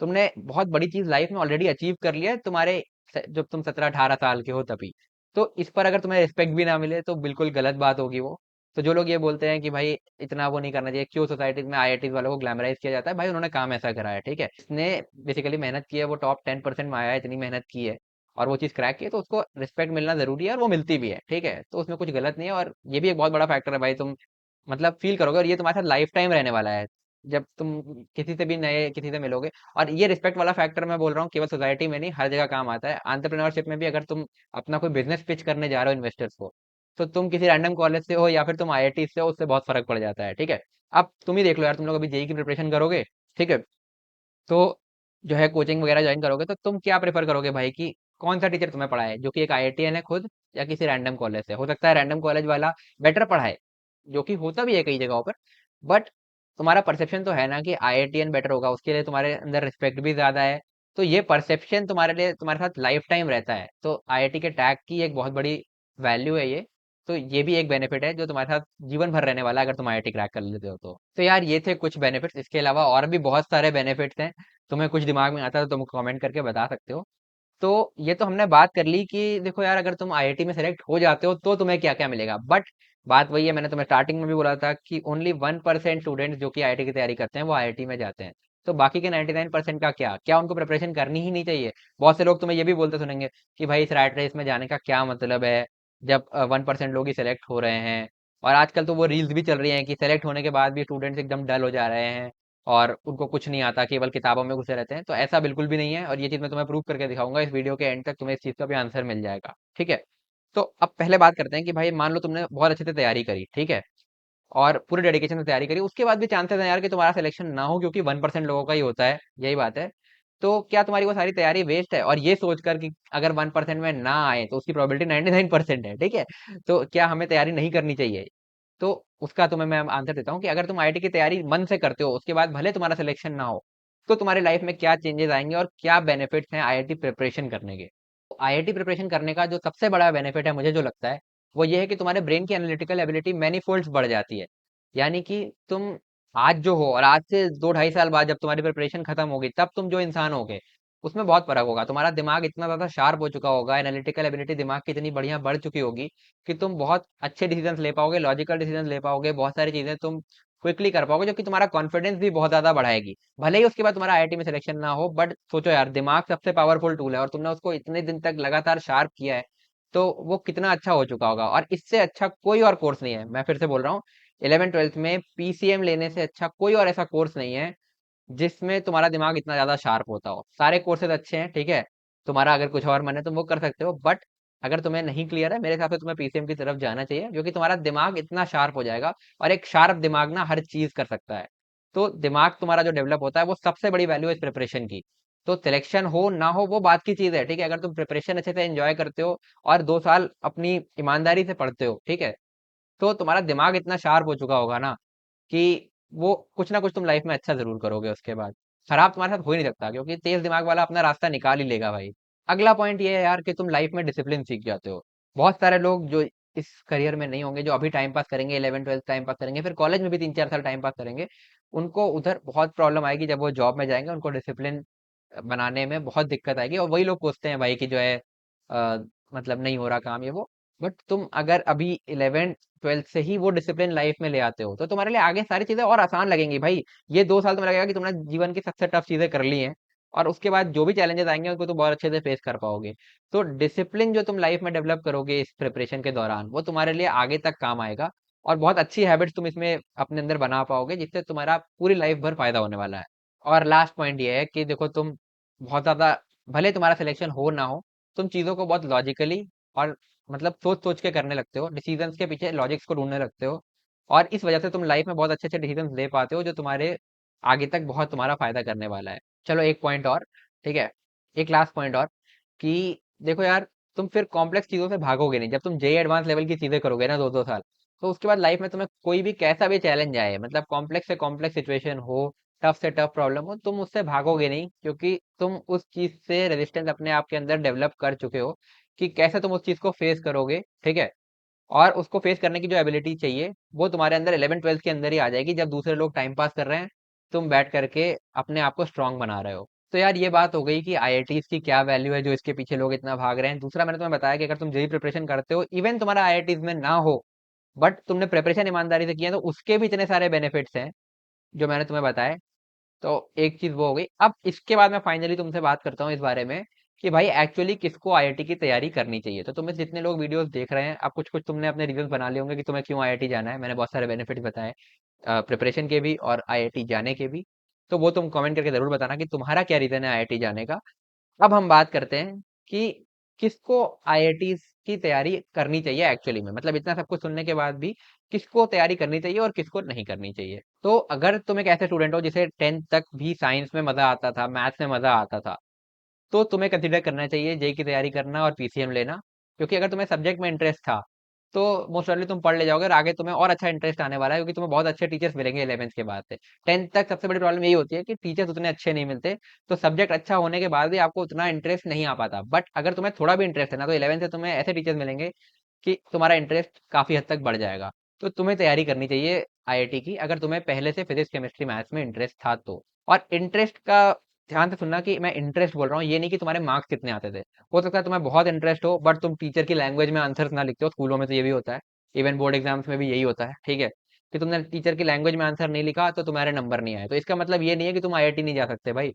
[SPEAKER 1] तुमने बहुत बड़ी चीज लाइफ में ऑलरेडी अचीव कर लिया है, जब तुम 17 18 साल के हो तभी। तो इस पर अगर तुम्हें रिस्पेक्ट भी ना मिले, तो बिल्कुल गलत बात होगी वो। तो जो लोग ये बोलते हैं कि भाई इतना वो नहीं करना चाहिए, क्यों सोसाइटी में आईआईटी वालों को ग्लैमराइज किया जाता है, भाई उन्होंने काम ऐसा करा है, ठीक है। इसने बेसिकली मेहनत की है, वो टॉप 10% में आया है, इतनी मेहनत की है, और वो चीज क्रैक की है, तो उसको रिस्पेक्ट मिलना जरूरी है, और वो मिलती भी है, ठीक है। तो उसमें कुछ गलत नहीं है, और ये भी एक बहुत बड़ा फैक्टर है भाई। तुम मतलब फील करोगे, और ये तुम्हारे साथ लाइफ टाइम रहने वाला है, जब तुम किसी से भी नए किसी से मिलोगे। और ये रिस्पेक्ट वाला फैक्टर मैं बोल रहा हूँ, केवल सोसाइटी में नहीं, हर जगह काम आता है। एंटरप्रेन्योरशिप में भी अगर तुम अपना कोई बिजनेस पिच करने जा रहे हो इन्वेस्टर्स को, तो तुम किसी रैंडम कॉलेज से हो, या फिर तुम आईआईटी से हो, उससे बहुत फर्क पड़ जाता है, ठीक है। अब तुम ही देख लो यार, तुम लोग अभी जेई की प्रिपरेशन करोगे, ठीक है। तो जो है कोचिंग वगैरह ज्वाइन करोगे, तो तुम क्या प्रेफर करोगे भाई कि कौन सा टीचर तुम्हें पढ़ाए, जो कि एक आईआईटीएन है खुद, या किसी रैंडम कॉलेज से? हो सकता है रैंडम कॉलेज वाला बेटर पढ़ाए, जो कि होता भी है कई जगहों पर, बट तुम्हारा परसेप्शन तो है ना कि आईआईटीएन बेटर होगा, उसके लिए तुम्हारे अंदर रिस्पेक्ट भी ज्यादा है। तो ये परसेप्शन तुम्हारे लिए तुम्हारे साथ लाइफ टाइम रहता है, तो आईआईटी के टैग की एक बहुत बड़ी वैल्यू है ये। तो ये भी एक बेनिफिट है जो तुम्हारे साथ जीवन भर रहने वाला है, अगर तुम आईआईटी क्रैक कर लेते हो तो यार ये थे कुछ बेनिफिट्स। इसके अलावा और भी बहुत सारे बेनिफिट्स हैं, तुम्हें कुछ दिमाग में आता है तो तुम कमेंट करके बता सकते हो। तो ये तो हमने बात कर ली कि देखो यार, अगर तुम आईआईटी में सेलेक्ट हो जाते हो तो तुम्हें क्या क्या मिलेगा, बट बात वही है, मैंने तुम्हें स्टार्टिंग में भी बोला था कि ओनली 1% स्टूडेंट्स जो कि आईआईटी की तैयारी करते हैं वो आईआईटी में जाते हैं। तो बाकी के 99% का क्या क्या उनको प्रिपरेशन करनी ही नहीं चाहिए? बहुत से लोग तुम्हें ये भी बोलते सुनेंगे कि भाई इस रैट रेस में जाने का क्या मतलब है, जब 1% लोग ही सिलेक्ट हो रहे हैं। और आजकल तो वो रील्स भी चल रही हैं कि सेलेक्ट होने के बाद भी स्टूडेंट्स एकदम डल हो जा रहे हैं और उनको कुछ नहीं आता, केवल किताबों में घुसे रहते हैं। तो ऐसा बिल्कुल भी नहीं है, और ये चीज मैं तुम्हें प्रूव करके दिखाऊंगा। इस वीडियो के एंड तक तुम्हें इस चीज का भी आंसर मिल जाएगा, ठीक है? तो अब पहले बात करते हैं कि भाई मान लो तुमने बहुत अच्छे से तैयारी करी, ठीक है, और पूरे डेडिकेशन से तैयारी करी, उसके बाद भी चांसेस हैं यार कि तुम्हारा सिलेक्शन ना हो, क्योंकि 1% लोगों का ही होता है, यही बात है। तो क्या तुम्हारी वो सारी तैयारी वेस्ट है? और ये सोचकर कि अगर 1% में ना आए तो उसकी प्रोबेबिलिटी 99% है, ठीक है? तो क्या हमें तैयारी नहीं करनी चाहिए? तो उसका तुम्हें मैं आंसर देता हूँ कि अगर तुम आईआईटी की तैयारी मन से करते हो, उसके बाद भले तुम्हारा सिलेक्शन ना हो, तो तुम्हारी लाइफ में क्या चेंजेस आएंगे और क्या बेनिफिट्स हैं आईआईटी प्रिपरेशन करने के? आईआईटी प्रिपरेशन करने का जो सबसे बड़ा बेनिफिट है, मुझे जो लगता है, वो ये है कि तुम्हारे ब्रेन की एनालिटिकल एबिलिटी मैनी फोल्ड्स बढ़ जाती है। यानी कि तुम आज जो हो और आज से 2 ढाई साल बाद जब तुम्हारी प्रिपरेशन खत्म होगी, तब तुम जो इंसान होगे उसमें बहुत फर्क होगा। तुम्हारा दिमाग इतना ज्यादा शार्प हो चुका होगा, एनालिटिकल एबिलिटी दिमाग की इतनी बढ़िया बढ़ चुकी होगी कि तुम बहुत अच्छे डिसीजंस ले पाओगे, लॉजिकल डिसीजंस ले पाओगे, बहुत सारी चीजें तुम क्विकली कर पाओगे, जो कि तुम्हारा कॉन्फिडेंस भी बहुत ज्यादा बढ़ाएगी। भले ही उसके बाद तुम्हारा आईआईटी में सिलेक्शन ना हो, बट सोचो यार, दिमाग सबसे पावरफुल टूल है और तुमने उसको इतने दिन तक लगातार शार्प किया है, तो वो कितना अच्छा हो चुका होगा। और इससे अच्छा कोई और कोर्स नहीं है, मैं फिर से बोल रहा हूँ, 11th 12th में पीसीएम लेने से अच्छा कोई और ऐसा कोर्स नहीं है जिसमें तुम्हारा दिमाग इतना ज्यादा शार्प होता हो। सारे कोर्सेज अच्छे हैं, ठीक है, तुम्हारा अगर कुछ और मन है तुम वो कर सकते हो, बट अगर तुम्हें नहीं क्लियर है, मेरे हिसाब से तुम्हें पीसीएम की तरफ जाना चाहिए, क्योंकि तुम्हारा दिमाग इतना शार्प हो जाएगा। और एक शार्प दिमाग ना हर चीज कर सकता है। तो दिमाग तुम्हारा जो डेवलप होता है, वो सबसे बड़ी वैल्यू है इस प्रिपरेशन की। तो सिलेक्शन हो ना हो वो बात की चीज है, ठीक है, अगर तुम प्रिपरेशन अच्छे से एंजॉय करते हो और 2 साल अपनी ईमानदारी से पढ़ते हो, ठीक है, तो तुम्हारा दिमाग इतना शार्प हो चुका होगा ना कि वो कुछ ना कुछ तुम लाइफ में अच्छा जरूर करोगे उसके बाद। खराब तुम्हारे साथ हो ही नहीं सकता, क्योंकि तेज दिमाग वाला अपना रास्ता निकाल ही लेगा भाई। अगला पॉइंट ये है यार कि तुम लाइफ में डिसिप्लिन सीख जाते हो। बहुत सारे लोग जो इस करियर में नहीं होंगे, जो अभी टाइम पास करेंगे, 11th 12th टाइम पास करेंगे, फिर कॉलेज में भी 3 4 साल टाइम पास करेंगे, उनको उधर बहुत प्रॉब्लम आएगी। जब वो जॉब में जाएंगे उनको डिसिप्लिन बनाने में बहुत दिक्कत आएगी, और वही लोग पूछते हैं भाई कि जो है अ, मतलब नहीं हो रहा काम ये वो। बट तुम अगर अभी 11th 12th से ही वो डिसिप्लिन लाइफ में ले आते हो, तो तुम्हारे लिए आगे सारी चीजें और आसान लगेंगी भाई। ये 2 साल तुम्हें लगेगा कि तुमने जीवन की सबसे टफ चीजें कर ली हैं, और उसके बाद जो भी चैलेंजेस आएंगे उनको तुम बहुत अच्छे से फेस कर पाओगे। तो डिसिप्लिन जो तुम लाइफ में डेवलप करोगे इस प्रिपरेशन के दौरान, वो तुम्हारे लिए आगे तक काम आएगा। और बहुत अच्छी हैबिट्स तुम इसमें अपने अंदर बना पाओगे, जिससे तुम्हारा पूरी लाइफ भर फायदा होने वाला है। और लास्ट पॉइंट ये है कि देखो, तुम बहुत ज्यादा, भले तुम्हारा सिलेक्शन हो ना हो, तुम चीजों को बहुत लॉजिकली और मतलब सोच सोच के करने लगते हो, डिसीजंस के पीछे लॉजिक्स को ढूंढने लगते हो। और इस वजह से तुम लाइफ में बहुत अच्छे अच्छे डिसीजंस ले पाते हो, जो तुम्हारे आगे तक बहुत तुम्हारा फायदा करने वाला है। चलो एक पॉइंट और, ठीक है, एक लास्ट पॉइंट और, कि देखो यार, तुम फिर कॉम्प्लेक्स चीजों से भागोगे नहीं। जब तुम जेई एडवांस लेवल की चीजें करोगे ना 2 2 साल, तो उसके बाद लाइफ में तुम्हें कोई भी कैसा भी चैलेंज आए, मतलब कॉम्प्लेक्स से कॉम्प्लेक्स सिचुएशन हो, टफ से टफ प्रॉब्लम हो, तुम उससे भागोगे नहीं, क्योंकि तुम उस चीज से रेजिस्टेंस अपने आप के अंदर डेवलप कर चुके हो कि कैसे तुम उस चीज को फेस करोगे, ठीक है? और उसको फेस करने की जो एबिलिटी चाहिए, वो तुम्हारे अंदर 11th 12th के अंदर ही आ जाएगी, जब दूसरे लोग टाइम पास कर रहे हैं, तुम बैठ करके अपने आप को स्ट्रांग बना रहे हो। तो यार ये बात हो गई कि आईआईटीज की क्या वैल्यू है, जो इसके पीछे लोग इतना भाग रहे हैं। दूसरा, मैंने तुम्हें बताया कि अगर तुम जेई प्रिपरेशन करते हो, इवन तुम्हारा आईआईटीज में ना हो, बट तुमने प्रिपरेशन ईमानदारी से किया है, तो उसके भी इतने सारे बेनिफिट्स हैं जो मैंने तुम्हें बताए। तो एक चीज वो हो गई। अब इसके बाद मैं फाइनली तुमसे बात करता हूँ इस बारे में कि भाई एक्चुअली किसको आईआईटी की तैयारी करनी चाहिए। तो तुम्हें जितने लोग वीडियोस देख रहे हैं, अब कुछ कुछ तुमने अपने रीजन बना लिए होंगे कि तुम्हें क्यों आईआईटी जाना है। मैंने बहुत सारे बेनिफिट्स बताए प्रिपरेशन के भी और आईआईटी जाने के भी। तो वो तुम कमेंट करके जरूर बताना कि तुम्हारा क्या रीजन है आईआईटी जाने का। अब हम बात करते हैं कि किसको आईआईटी की तैयारी करनी चाहिए एक्चुअली में, मतलब इतना सब कुछ सुनने के बाद भी किसको तैयारी करनी चाहिए और किसको नहीं करनी चाहिए। तो अगर तुम एक ऐसे स्टूडेंट हो जिसे 10th तक भी साइंस में मजा आता था, मैथ्स में मजा आता था, तो तुम्हें कंसिडर करना चाहिए जेई की तैयारी करना और पीसीएम लेना। क्योंकि अगर तुम्हें सब्जेक्ट में इंटरेस्ट था तो मोस्ट ऑफली तुम पढ़ ले जाओगे और आगे तुम्हें और अच्छा इंटरेस्ट आने वाला है, क्योंकि तुम्हें बहुत अच्छे टीचर्स मिलेंगे 11th के बाद से। 10th तक सबसे बड़ी प्रॉब्लम यही होती है कि टीचर्स उतने अच्छे नहीं मिलते, तो सब्जेक्ट अच्छा होने के बाद भी आपको उतना इंटरेस्ट नहीं आ पाता। बट अगर तुम्हें थोड़ा भी इंटरेस्ट है ना, तो 11th से तुम्हें ऐसे टीचर्स मिलेंगे कि तुम्हारा इंटरेस्ट काफी हद तक बढ़ जाएगा। तो तुम्हें तैयारी करनी चाहिए आईआईटी की, अगर तुम्हें पहले से फिजिक्स केमिस्ट्री मैथ्स में इंटरेस्ट था तो। और इंटरेस्ट का ध्यान से सुनना कि मैं इंटरेस्ट बोल रहा हूँ, ये नहीं कि तुम्हारे मार्क्स कितने आते थे। हो सकता है तुम्हें बहुत इंटरेस्ट हो बट तुम टीचर की लैंग्वेज में आंसर्स ना लिखते हो, स्कूलों में तो ये भी होता है, इवन बोर्ड एग्जाम्स में भी यही होता है, ठीक है, कि तुमने टीचर की लैंग्वेज में आंसर नहीं लिखा तो तुम्हारे नंबर नहीं आए। तो इसका मतलब ये नहीं है कि तुम आईआईटी नहीं जा सकते भाई,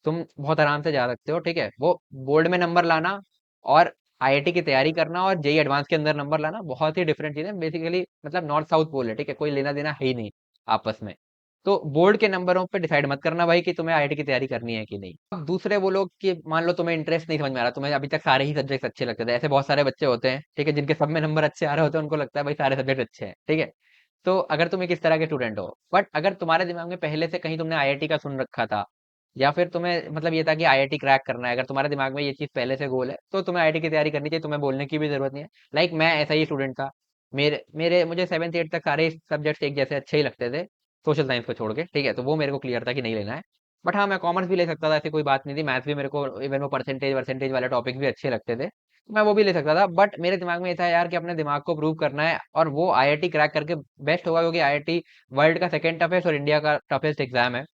[SPEAKER 1] तुम बहुत आराम से जा सकते हो, ठीक है। वो बोर्ड में नंबर लाना और आईआईटी की तैयारी करना और जेई एडवांस के अंदर नंबर लाना बहुत ही डिफरेंट चीज है बेसिकली, मतलब नॉर्थ साउथ पोल है, ठीक है, कोई लेना देना है ही नहीं आपस में। तो बोर्ड के नंबरों पे डिसाइड मत करना भाई कि तुम्हें आईआईटी की तैयारी करनी है कि नहीं। अब दूसरे वो लोग कि मान लो तुम्हें इंटरेस्ट नहीं समझ में आ रहा, तुम्हें अभी तक सारे ही सब्जेक्ट अच्छे लगते थे, ऐसे बहुत सारे बच्चे होते हैं, ठीक है, जिनके सब में नंबर अच्छे आ रहे होते हैं, उनको लगता है भाई सारे सब्जेक्ट अच्छे हैं, ठीक है। तो अगर तुम एक इस तरह के स्टूडेंट हो, बट अगर तुम्हारे दिमाग में पहले से कहीं तुमने आईआईटी का सुन रखा था, या फिर तुम्हें मतलब ये था कि आईआईटी क्रैक करना है, अगर तुम्हारे दिमाग में ये चीज पहले से गोल है तो तुम्हें आईआईटी की तैयारी करनी चाहिए, तुम्हें बोलने की भी जरूरत नहीं है। लाइक मैं ऐसा ही स्टूडेंट था, मेरे मेरे मुझे 7th 8th तक सारे सब्जेक्ट्स एक जैसे अच्छे ही लगते थे, सोशल साइंस को छोड़ के, ठीक है, तो वो मेरे को क्लियर था कि नहीं लेना है। बट हाँ, मैं कॉमर्स भी ले सकता था, ऐसी कोई बात नहीं थी, मैथ्स भी मेरे को, इवन वो परसेंटेज परसेंटेज वाले टॉपिक भी अच्छे लगते थे, तो मैं वो भी ले सकता था। बट मेरे दिमाग में ये था यार कि अपने दिमाग को प्रूव करना है, और वो आईआईटी क्रैक करके बेस्ट होगा, क्योंकि आईआईटी वर्ल्ड का सेकंड टफेस्ट और इंडिया का टफेस्ट एग्जाम है।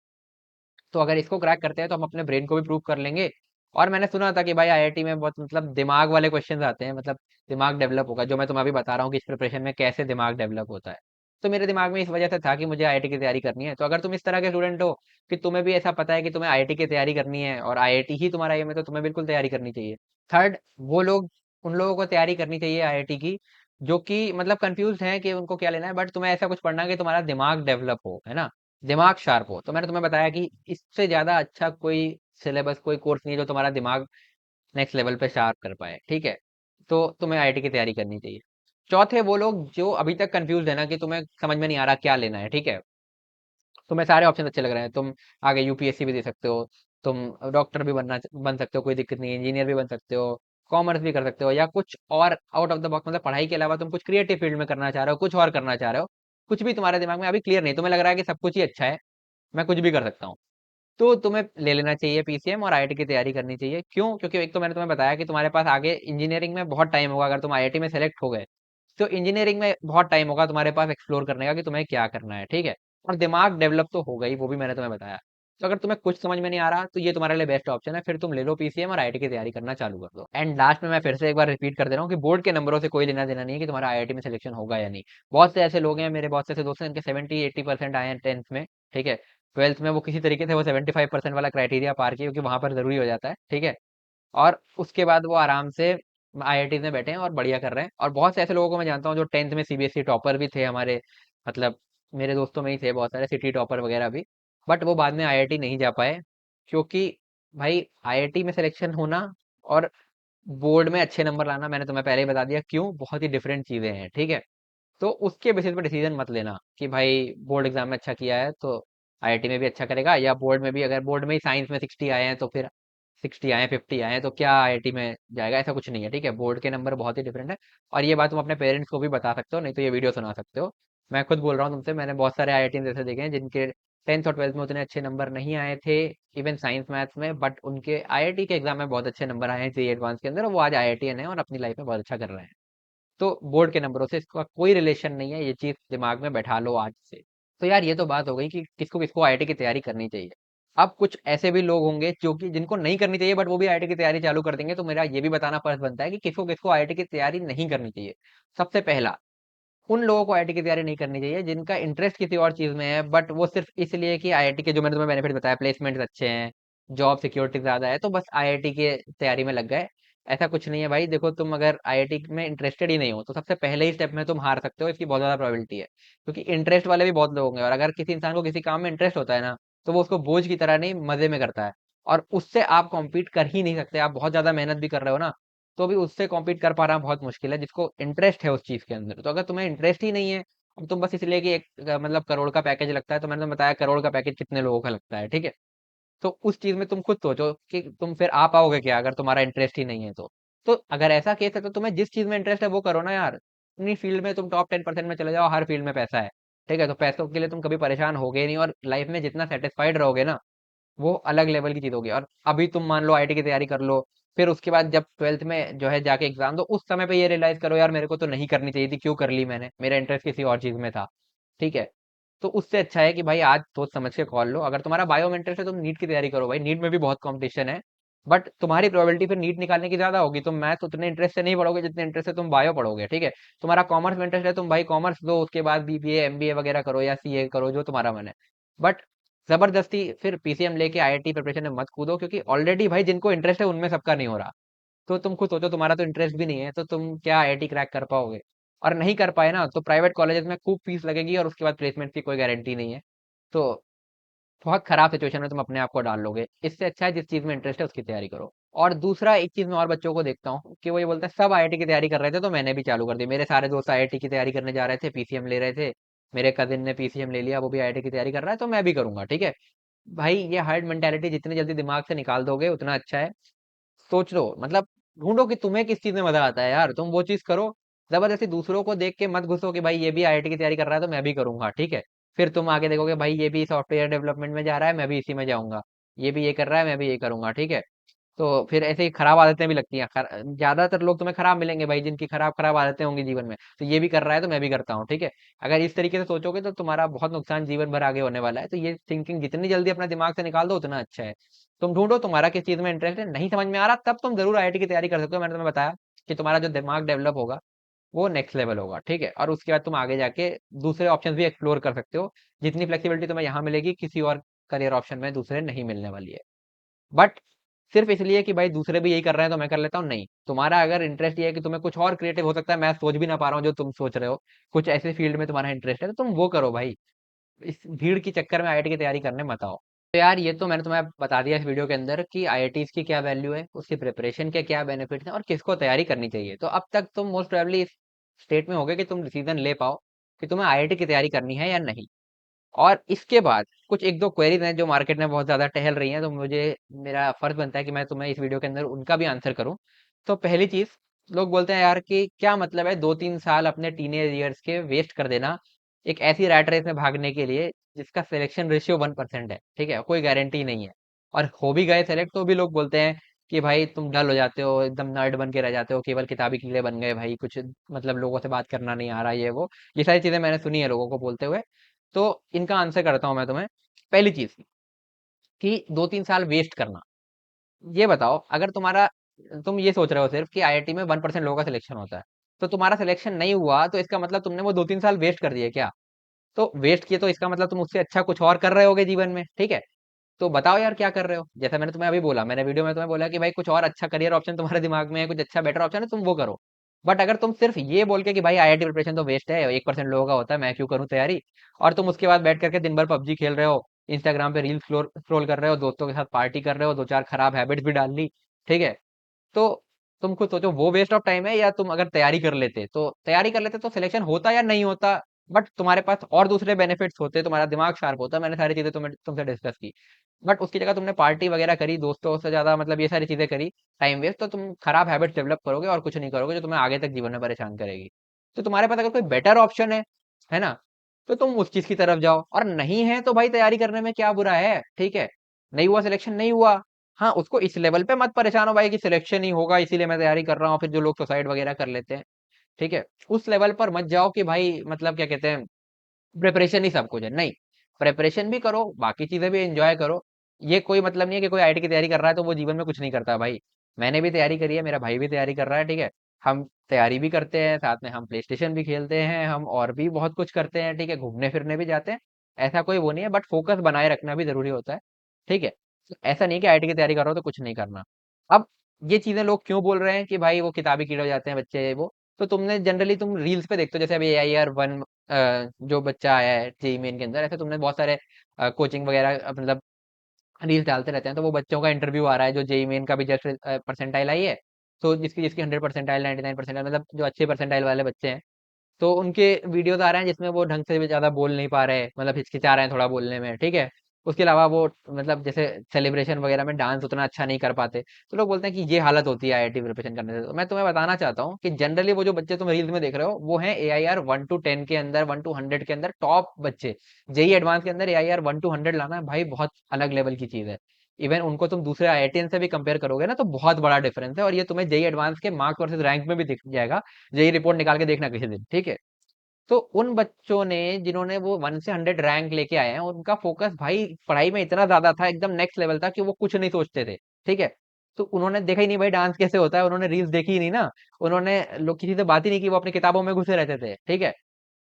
[SPEAKER 1] तो अगर इसको क्रैक करते हैं तो हम अपने ब्रेन को भी प्रूव कर लेंगे। और मैंने सुना था कि भाई आईआईटी में बहुत मतलब दिमाग वाले क्वेश्चंस आते हैं, मतलब दिमाग डेवलप होगा, जो मैं तुम्हें अभी बता रहा हूँ कि इस प्रिपरेशन में कैसे दिमाग डेवलप होता है। तो मेरे दिमाग में इस वजह से था कि मुझे आईआईटी की तैयारी करनी है। तो अगर तुम इस तरह के स्टूडेंट हो कि तुम्हें भी ऐसा पता है कि तुम्हें आईआईटी की तैयारी करनी है और आईआईटी ही तुम्हारा एम है, तो तुम्हें बिल्कुल तैयारी करनी चाहिए। थर्ड, वो लोग, उन लोगों को तैयारी करनी चाहिए आईआईटी की जो कि मतलब कंफ्यूज हैं कि उनको क्या लेना है, बट तुम्हें ऐसा कुछ पढ़ना है कि तुम्हारा दिमाग डेवलप हो, है ना, दिमाग शार्प हो। तो मैंने तुम्हें बताया कि इससे ज्यादा अच्छा कोई सिलेबस, कोई कोर्स नहीं है जो तुम्हारा दिमाग नेक्स्ट लेवल पे शार्प कर पाए, ठीक है। तो तुम्हें आईआईटी की तैयारी करनी चाहिए। चौथे, वो लोग जो अभी तक कंफ्यूज है ना कि तुम्हें समझ में नहीं आ रहा क्या लेना है, ठीक है, तुम्हें सारे ऑप्शन अच्छे लग रहे हैं, तुम आगे यूपीएससी भी दे सकते हो, तुम डॉक्टर भी बन सकते हो, कोई दिक्कत नहीं है, इंजीनियर भी बन सकते हो, कॉमर्स भी कर सकते हो, या कुछ और आउट ऑफ द बॉक्स, मतलब पढ़ाई के अलावा तुम कुछ क्रिएटिव फील्ड में करना चाह रहे हो, कुछ और करना चाह रहे हो, कुछ भी तुम्हारे दिमाग में अभी क्लियर नहीं, तुम्हें लग रहा है कि सब कुछ ही अच्छा है, मैं कुछ भी कर सकता हूँ, तो तुम्हें ले लेना चाहिए पीसीएम और आईआईटी की तैयारी करनी चाहिए। क्यों? क्योंकि एक तो मैंने तुम्हें बताया कि तुम्हारे पास आगे इंजीनियरिंग में बहुत टाइम होगा, अगर तुम आईआईटी में सेलेक्ट हो गए तो इंजीनियरिंग में बहुत टाइम होगा तुम्हारे पास एक्सप्लोर करने का कि तुम्हें क्या करना है, ठीक है। और दिमाग डेवलप तो होगा ही, वो भी मैंने तुम्हें बताया। तो अगर तुम्हें कुछ समझ में नहीं आ रहा तो ये तुम्हारे लिए बेस्ट ऑप्शन है, फिर तुम ले लो पीसीएम और आईआईटी की तैयारी करना चालू कर दो। एंड लास्ट में मैं फिर से एक बार रिपीट कर दे रहा हूँ कि बोर्ड के नंबरों से कोई लेना देना नहीं है कि तुम्हारा आईआईटी में सिलेक्शन होगा या नहीं। बहुत से ऐसे लोग हैं, मेरे बहुत से ऐसे दोस्त हैं, इनके 70-80% आए हैं 10th में, ठीक है, 12th में वो किसी तरीके से वो 75% वाला क्राइटेरिया पार किए, क्योंकि वहां पर जरूरी हो जाता है, ठीक है। और उसके बाद वो आराम से आईआईटी में बैठे हैं और बढ़िया कर रहे हैं। और बहुत से ऐसे लोगों को मैं जानता हूँ जो 10th में सीबीएसई टॉपर भी थे हमारे, मतलब मेरे दोस्तों में ही थे बहुत सारे सिटी टॉपर वगैरह भी, बट वो बाद में आईआईटी नहीं जा पाए, क्योंकि भाई आईआईटी में सिलेक्शन होना और बोर्ड में अच्छे नंबर लाना, मैंने तुम्हें पहले ही बता दिया क्यों, बहुत ही डिफरेंट चीजें हैं, ठीक है। तो उसके बेसिस पे डिसीजन मत लेना कि भाई बोर्ड एग्जाम में अच्छा किया है तो आईआईटी में भी अच्छा करेगा, या बोर्ड में भी, अगर बोर्ड में ही साइंस में 60 आए हैं तो फिर 60 आए हैं, 50 आए हैं तो क्या आईआईटी में जाएगा, ऐसा कुछ नहीं है, ठीक है। बोर्ड के नंबर बहुत ही डिफरेंट है। और ये बात तुम अपने पेरेंट्स को भी बता सकते हो, नहीं तो ये वीडियो सुना सकते हो। मैं खुद बोल रहा हूँ तुमसे, मैंने बहुत सारे आईआईटी जैसे देखे हैं जिनके 10th और 12th में उतने अच्छे नंबर नहीं आए थे, इवन साइंस मैथ्स में, बट उनके आईआईटी के एग्जाम में बहुत अच्छे नंबर आए हैं जेईई एडवांस के अंदर, और वो आज आईआईटीएन है और अपनी लाइफ में बहुत अच्छा कर रहे हैं। तो बोर्ड के नंबरों से इसका कोई रिलेशन नहीं है, ये चीज दिमाग में बैठा लो आज से। तो यार ये तो बात हो गई कि किसको किसको आईआईटी की तैयारी करनी चाहिए। अब कुछ ऐसे भी लोग होंगे जो कि जिनको नहीं करनी चाहिए बट वो भी आईआईटी की तैयारी चालू कर देंगे, तो मेरा ये भी बताना फर्ज बनता है कि किसको किसको आईआईटी की तैयारी नहीं करनी चाहिए। सबसे पहला, उन लोगों को आईआईटी की तैयारी नहीं करनी चाहिए जिनका इंटरेस्ट किसी और चीज में है, बट वो सिर्फ इसलिए कि आईआईटी के, जो मैंने तुम्हें बेनिफिट बताया, प्लेसमेंट अच्छे हैं, जॉब सिक्योरिटी ज्यादा है, तो बस आईआईटी की तैयारी में लग गए। ऐसा कुछ नहीं है भाई, देखो तुम अगर आईआईटी में इंटरेस्टेड ही नहीं हो तो सबसे पहले ही स्टेप में तुम हार सकते हो, इसकी बहुत ज्यादा प्रोबेबिलिटी है, क्योंकि इंटरेस्ट वाले भी बहुत लोग होंगे, और अगर किसी इंसान को किसी काम में इंटरेस्ट होता है ना, तो वो उसको बोझ की तरह नहीं, मजे में करता है, और उससे आप कॉम्पीट कर ही नहीं सकते। आप बहुत ज्यादा मेहनत भी कर रहे हो ना, तो भी उससे कॉम्पीट कर पा रहा बहुत मुश्किल है जिसको इंटरेस्ट है उस चीज के अंदर। तो अगर तुम्हें इंटरेस्ट ही नहीं है, अब तुम बस इसलिए कि एक मतलब करोड़ का पैकेज लगता है, तो मैंने तुम्हें बताया करोड़ का पैकेज कितने लोगों का लगता है, ठीक है। तो उस चीज में तुम खुद सोचो कि तुम फिर आ पाओगे क्या अगर तुम्हारा इंटरेस्ट ही नहीं है तो अगर ऐसा केस है तो तुम्हें जिस चीज में इंटरेस्ट है वो करो ना यार। अपनी फील्ड में तुम टॉप 10% में चले जाओ, हर फील्ड में पैसा है, ठीक है। तो पैसों के लिए तुम कभी परेशान होगे नहीं, और लाइफ में जितना सेटिस्फाइड रहोगे ना, वो अलग लेवल की चीज होगी। और अभी तुम मान लो आईटी की तैयारी कर लो, फिर उसके बाद जब ट्वेल्थ में जो है जाके एग्जाम दो, उस समय पे ये रियलाइज करो यार मेरे को तो नहीं करनी चाहिए थी, क्यों कर ली मैंने, मेरा इंटरेस्ट किसी और चीज में था, ठीक है। तो उससे अच्छा है कि भाई आज सोच समझ के कॉल लो। अगर तुम्हारा बायो में इंटरेस्ट है तुम नीट की तैयारी करो भाई, नीट में भी बहुत कंपटीशन है, बट तुम्हारी प्रोबेबिलिटी फिर नीट निकालने की ज्यादा होगी। तुम मैथ उतने इंटरेस्ट से नहीं पढ़ोगे जितने इंटरेस्ट से तुम बायो पढ़ोगे, ठीक है। तुम्हारा कॉमर्स में इंटरेस्ट है, तुम भाई कॉमर्स दो, उसके बाद बीबीए एमबीए वगैरह करो या सीए करो, जो तुम्हारा मन है। बट जबरदस्ती फिर पीसीएम लेके आईआईटी प्रिपरेशन में मत कूदो, क्योंकि ऑलरेडी भाई जिनको इंटरेस्ट है उनमें सबका नहीं हो रहा। तो तुम खुद सोचो, तुम्हारा तो इंटरेस्ट भी नहीं है तो तुम क्या आईआईटी क्रैक कर पाओगे। और नहीं कर पाए ना तो प्राइवेट कॉलेजेस में खूब फीस लगेगी और उसके बाद प्लेसमेंट की कोई गारंटी नहीं है। तो बहुत खराब सिचुएशन में तुम अपने आप को डाल लोगे। इससे अच्छा है जिस चीज में इंटरेस्ट है उसकी तैयारी करो। और दूसरा एक चीज मैं और बच्चों को देखता हूँ कि वो ये बोलते हैं सब आईआईटी की तैयारी कर रहे थे तो मैंने भी चालू कर दी, मेरे सारे दोस्त आईआईटी की तैयारी करने जा रहे थे, पीसीएम ले रहे थे, मेरे कजिन ने पीसीएम ले लिया, वो भी आईआईटी की तैयारी कर रहा है तो मैं भी करूंगा, ठीक है। भाई ये हर्ड मेंटेलिटी जितनी जल्दी दिमाग से निकाल दोगे उतना अच्छा है। सोच लो, मतलब ढूंढो कि तुम्हें किस चीज में मजा आता है यार, तुम वो चीज करो। जबरदस्ती दूसरों को देख के मत घुसो कि भाई ये भी आईआईटी की तैयारी कर रहा है तो मैं भी करूंगा, ठीक है। फिर तुम आगे देखोगे भाई ये भी सॉफ्टवेयर डेवलपमेंट में जा रहा है मैं भी इसी में जाऊंगा, ये भी ये कर रहा है मैं भी ये करूंगा, ठीक है। तो फिर ऐसे ही खराब आदतें भी लगती हैं। ज्यादातर लोग तुम्हें खराब मिलेंगे भाई जिनकी खराब खराब आदतें होंगी जीवन में, तो ये भी कर रहा है तो मैं भी करता हूँ, ठीक है। अगर इस तरीके से सोचोगे तो तुम्हारा बहुत नुकसान जीवन भर आगे होने वाला है। तो ये थिंकिंग जितनी जल्दी अपने दिमाग से निकाल दो उतना अच्छा है। तुम ढूंढो तुम्हारा किस चीज में इंटरेस्ट है, नहीं समझ में आ रहा तब तुम जरूर आईआईटी की तैयारी कर सकते हो। मैंने तुम्हें बताया कि तुम्हारा जो दिमाग डेवलप होगा वो नेक्स्ट लेवल होगा, ठीक है। और उसके बाद तुम आगे जाके दूसरे ऑप्शन भी एक्सप्लोर कर सकते हो। जितनी फ्लेक्सिबिलिटी तुम्हें यहाँ मिलेगी किसी और करियर ऑप्शन में दूसरे नहीं मिलने वाली है। बट सिर्फ इसलिए कि भाई दूसरे भी यही कर रहे हैं तो मैं कर लेता हूँ, नहीं। तुम्हारा अगर इंटरेस्ट ये है कि तुम्हें कुछ और क्रिएटिव हो सकता है, मैं सोच भी ना पा रहा हूँ जो तुम सोच रहे हो, कुछ ऐसे फील्ड में तुम्हारा इंटरेस्ट है तो तुम वो करो भाई। इस भीड़ की चक्कर में आईआईटी की तैयारी करने मत आओ। तो यार ये तो मैंने तुम्हें बता दिया इस वीडियो के अंदर कि आईआईटीज की क्या वैल्यू है, उसकी प्रिपरेशन के क्या बेनिफिट्स हैं और किसको तैयारी करनी चाहिए। तो अब तक तुम मोस्ट प्रोबेबली इस स्टेट में होगे कि तुम डिसीजन ले पाओ कि तुम्हें आईआईटी की तैयारी करनी है या नहीं। और इसके बाद कुछ एक दो क्वेरीज हैं जो मार्केट में बहुत ज्यादा टहल रही हैं, तो मुझे मेरा फर्ज बनता है कि मैं तुम्हें इस वीडियो के अंदर उनका भी आंसर करूं। तो पहली चीज, लोग बोलते हैं यार कि क्या मतलब है 2-3 साल अपने टीनेज ईयर्स के वेस्ट कर देना एक ऐसी रैट रेस में भागने के लिए जिसका सिलेक्शन रेशियो 1% है, ठीक है, कोई गारंटी नहीं है। और हो भी गए सेलेक्ट तो भी लोग बोलते हैं कि भाई तुम डल हो जाते हो, एकदम नर्ड बन के रह जाते हो, केवल किताबी कीड़े बन गए भाई, कुछ मतलब लोगों से बात करना नहीं आ रहा, ये सारी चीजें मैंने सुनी है लोगों को बोलते हुए। तो इनका आंसर करता हूं मैं तुम्हें। पहली चीज कि 2-3 साल वेस्ट करना, ये बताओ अगर तुम्हारा, तुम ये सोच रहे हो सिर्फ कि आईआईटी में 1% लोगों का सिलेक्शन होता है, तो तुम्हारा सिलेक्शन नहीं हुआ तो इसका मतलब तुमने वो 2-3 साल वेस्ट कर दिए क्या? तो वेस्ट किए तो इसका मतलब तुम उससे अच्छा कुछ और कर रहे होगे जीवन में, ठीक है। तो बताओ यार क्या कर रहे हो। जैसा मैंने तुम्हें अभी बोला, मैंने वीडियो में तुम्हें बोला कि भाई कुछ और अच्छा करियर ऑप्शन तुम्हारे दिमाग में है, कुछ अच्छा बेटर ऑप्शन है, तुम वो करो। बट अगर तुम सिर्फ ये बोल के कि भाई आईआईटी प्रिपरेशन तो वेस्ट है, 1% लोगों का होता है, मैं क्यों करूं तैयारी, और तुम उसके बाद बैठ करके दिन भर पबजी खेल रहे हो, इंस्टाग्राम पे रील स्क्रॉल कर रहे हो, दोस्तों के साथ पार्टी कर रहे हो, दो चार खराब हैबिट्स भी डाल ली, ठीक है। तो तुम खुद सोचो वो वेस्ट ऑफ टाइम है, या तुम अगर तैयारी कर लेते तो सिलेक्शन होता या नहीं होता, बट तुम्हारे पास और दूसरे बेनिफिट्स होते, तुम्हारा दिमाग शार्प होता। मैंने सारी चीजें तुमसे डिस्कस की। बट उसकी जगह तुमने पार्टी वगैरह करी, दोस्तों से ज्यादा मतलब ये सारी चीजें करी, टाइम वेस्ट, तो तुम खराब हैबिट्स डेवलप करोगे और कुछ नहीं करोगे जो तुम्हें आगे तक जीवन में परेशान करेगी। तो तुम्हारे पास अगर कोई बेटर ऑप्शन है ना, तो तुम उस चीज की तरफ जाओ। और नहीं है तो भाई तैयारी करने में क्या बुरा है, ठीक है। नहीं हुआ सिलेक्शन, नहीं हुआ, हाँ उसको इस लेवल पे मत परेशान हो भाई कि सिलेक्शन ही होगा इसीलिए मैं तैयारी कर रहा हूँ, फिर जो लोग सुसाइड वगैरह कर लेते हैं, ठीक है। उस लेवल पर मत जाओ कि भाई मतलब क्या कहते हैं प्रिपरेशन ही सब कुछ है, नहीं। प्रिपरेशन भी करो, बाकी चीजें भी एंजॉय करो। ये कोई मतलब नहीं है कि कोई आईआईटी की तैयारी कर रहा है तो वो जीवन में कुछ नहीं करता भाई। मैंने भी तैयारी करी है, मेरा भाई भी तैयारी कर रहा है, ठीक है। हम तैयारी भी करते हैं, साथ में हम प्ले स्टेशन भी खेलते हैं, हम और भी बहुत कुछ करते हैं, ठीक है, घूमने फिरने भी जाते हैं। ऐसा कोई वो नहीं है, बट फोकस बनाए रखना भी जरूरी होता है, ठीक है। तो ऐसा नहीं है कि आईआईटी की तैयारी कर रहे हो तो कुछ नहीं करना। अब ये चीजें लोग क्यों बोल रहे हैं कि भाई वो किताबी कीड़े हो जाते हैं बच्चे वो, तो तुमने जनरली तुम रील्स पे देखते हो, जैसे अभी AIR 1 जो बच्चा आया है जेई मेन के अंदर, ऐसे तुमने बहुत सारे कोचिंग वगैरह मतलब रील्स डालते रहते हैं, तो वो बच्चों का इंटरव्यू आ रहा है जो जेई मेन का भी जस्ट परसेंटाइल आई है, तो जिसकी जिसकी 100 परसेंटाइल, 99 परसेंटाइल, मतलब जो अच्छे परसेंटाइल वाले बच्चे हैं, तो उनके वीडियोस आ रहे हैं जिसमें वो ढंग से भी ज्यादा बोल नहीं पा रहे, मतलब हिचकिचा रहे हैं थोड़ा बोलने में, ठीक है। उसके अलावा वो मतलब जैसे सेलिब्रेशन वगैरह में डांस उतना अच्छा नहीं कर पाते, तो लोग बोलते हैं कि ये हालत होती है आईआईटी प्रिपरेशन करने से। तो मैं तुम्हें बताना चाहता हूँ कि जनरली वो जो बच्चे तुम रील्स में देख रहे हो वो हैं AIR 1 to 10 के अंदर, 1 to 100 के अंदर टॉप बच्चे। जेई एडवांस के अंदर AIR 1 to 100 लाना भाई बहुत अलग लेवल की चीज है। इवन उनको तुम दूसरे आईआईटीएन से भी कंपेयर करोगे ना, तो बहुत बड़ा डिफरेंस है, और ये तुम्हें जेई एडवांस के मार्क्स वर्सेस रैंक में भी दिख जाएगा। जेई रिपोर्ट निकाल के देखना किसी दिन, ठीक है। तो उन बच्चों ने जिन्होंने वो 1 से 100 रैंक लेके आए हैं, उनका फोकस भाई पढ़ाई में इतना ज्यादा था, एकदम नेक्स्ट लेवल था, कि वो कुछ नहीं सोचते थे, ठीक है। तो उन्होंने देखा ही नहीं भाई डांस कैसे होता है, उन्होंने रील्स देखी ही नहीं ना, उन्होंने लोग किसी से बात ही नहीं की, वो अपनी किताबों में घुसे रहते थे, ठीक है।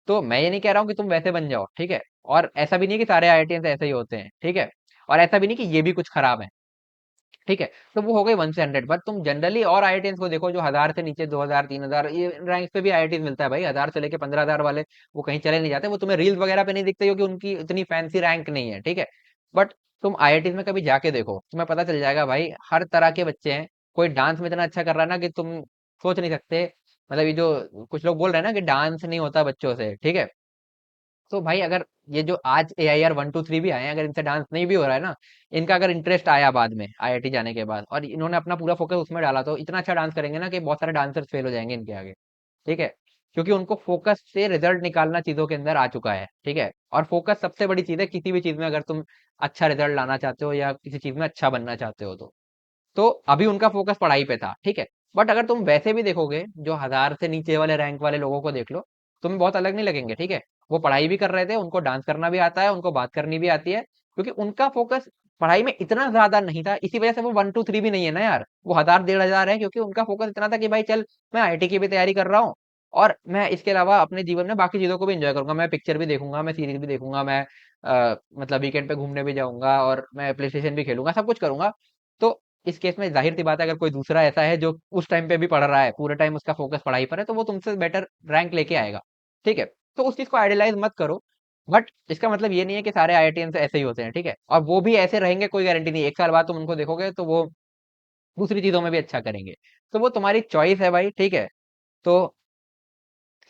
[SPEAKER 1] तो मैं ये नहीं कह रहा हूँ कि तुम वैसे बन जाओ, ठीक है। और ऐसा भी नहीं कि सारे आईआईटी ऐसे ही होते हैं, ठीक है। और ऐसा भी नहीं कि ये भी कुछ खराब है, ठीक है। तो वो हो गई 1 से 100, पर तुम जनरली और आईआईटीएंस को देखो जो 1000 से नीचे, 2000, 3000, ये रैंक पे भी आईआईटी मिलता है भाई, 1000 से लेके 15,000 वाले वो कहीं चले नहीं जाते, वो तुम्हें रील्स वगैरह पे नहीं दिखते क्योंकि उनकी इतनी फैंसी रैंक नहीं है, ठीक है। बट तुम आईआईटी में कभी जाके देखो, तुम्हें पता चल जाएगा भाई हर तरह के बच्चे हैं। कोई डांस में इतना अच्छा कर रहा है ना कि तुम सोच नहीं सकते। मतलब ये जो कुछ लोग बोल रहे हैं ना कि डांस नहीं होता बच्चों से, ठीक है। तो भाई अगर ये जो आज AIR 1 to 3 भी आए हैं, अगर इनसे डांस नहीं भी हो रहा है ना, इनका अगर इंटरेस्ट आया बाद में आईआईटी जाने के बाद और इन्होंने अपना पूरा फोकस उसमें डाला, तो इतना अच्छा डांस करेंगे ना कि बहुत सारे डांसर्स फेल हो जाएंगे इनके आगे, ठीक है। क्योंकि उनको फोकस से रिजल्ट निकालना चीजों के अंदर आ चुका है, ठीक है। और फोकस सबसे बड़ी चीज है किसी भी चीज में, अगर तुम अच्छा रिजल्ट लाना चाहते हो या किसी चीज में अच्छा बनना चाहते हो तो अभी उनका फोकस पढ़ाई पे था, ठीक है। बट अगर तुम वैसे भी देखोगे, जो 1000 से नीचे वाले रैंक वाले लोगों को देख लो, तुम्हें बहुत अलग नहीं लगेंगे, ठीक है। वो पढ़ाई भी कर रहे थे, उनको डांस करना भी आता है, उनको बात करनी भी आती है, क्योंकि उनका फोकस पढ़ाई में इतना ज्यादा नहीं था, इसी वजह से वो 1 to 3 भी नहीं है ना यार, वो 1000 1500 है, क्योंकि उनका फोकस इतना था कि भाई चल मैं आईआईटी की भी तैयारी कर रहा हूँ, और मैं इसके अलावा अपने जीवन में बाकी चीजों को भी एंजॉय करूंगा, मैं पिक्चर भी देखूंगा, मैं सीरीज भी देखूंगा, मैं मतलब वीकेंड पे घूमने भी जाऊंगा, और मैं प्ले स्टेशन भी खेलूंगा, सब कुछ करूंगा। तो इस केस में जाहिर सी बात है, अगर कोई दूसरा ऐसा है जो उस टाइम पे भी पढ़ रहा है, पूरे टाइम उसका फोकस पढ़ाई पर है, तो वो तुमसे बेटर रैंक लेके आएगा, ठीक है। तो उस चीज को आइडियलाइज मत करो। बट इसका मतलब ये नहीं है कि सारे आईआईटीएन ऐसे ही होते हैं, ठीक है। और वो भी ऐसे रहेंगे कोई गारंटी नहीं, 1 साल बाद तुम उनको देखोगे तो वो दूसरी चीजों में भी अच्छा करेंगे। तो वो तुम्हारी चॉइस है भाई, ठीक है। तो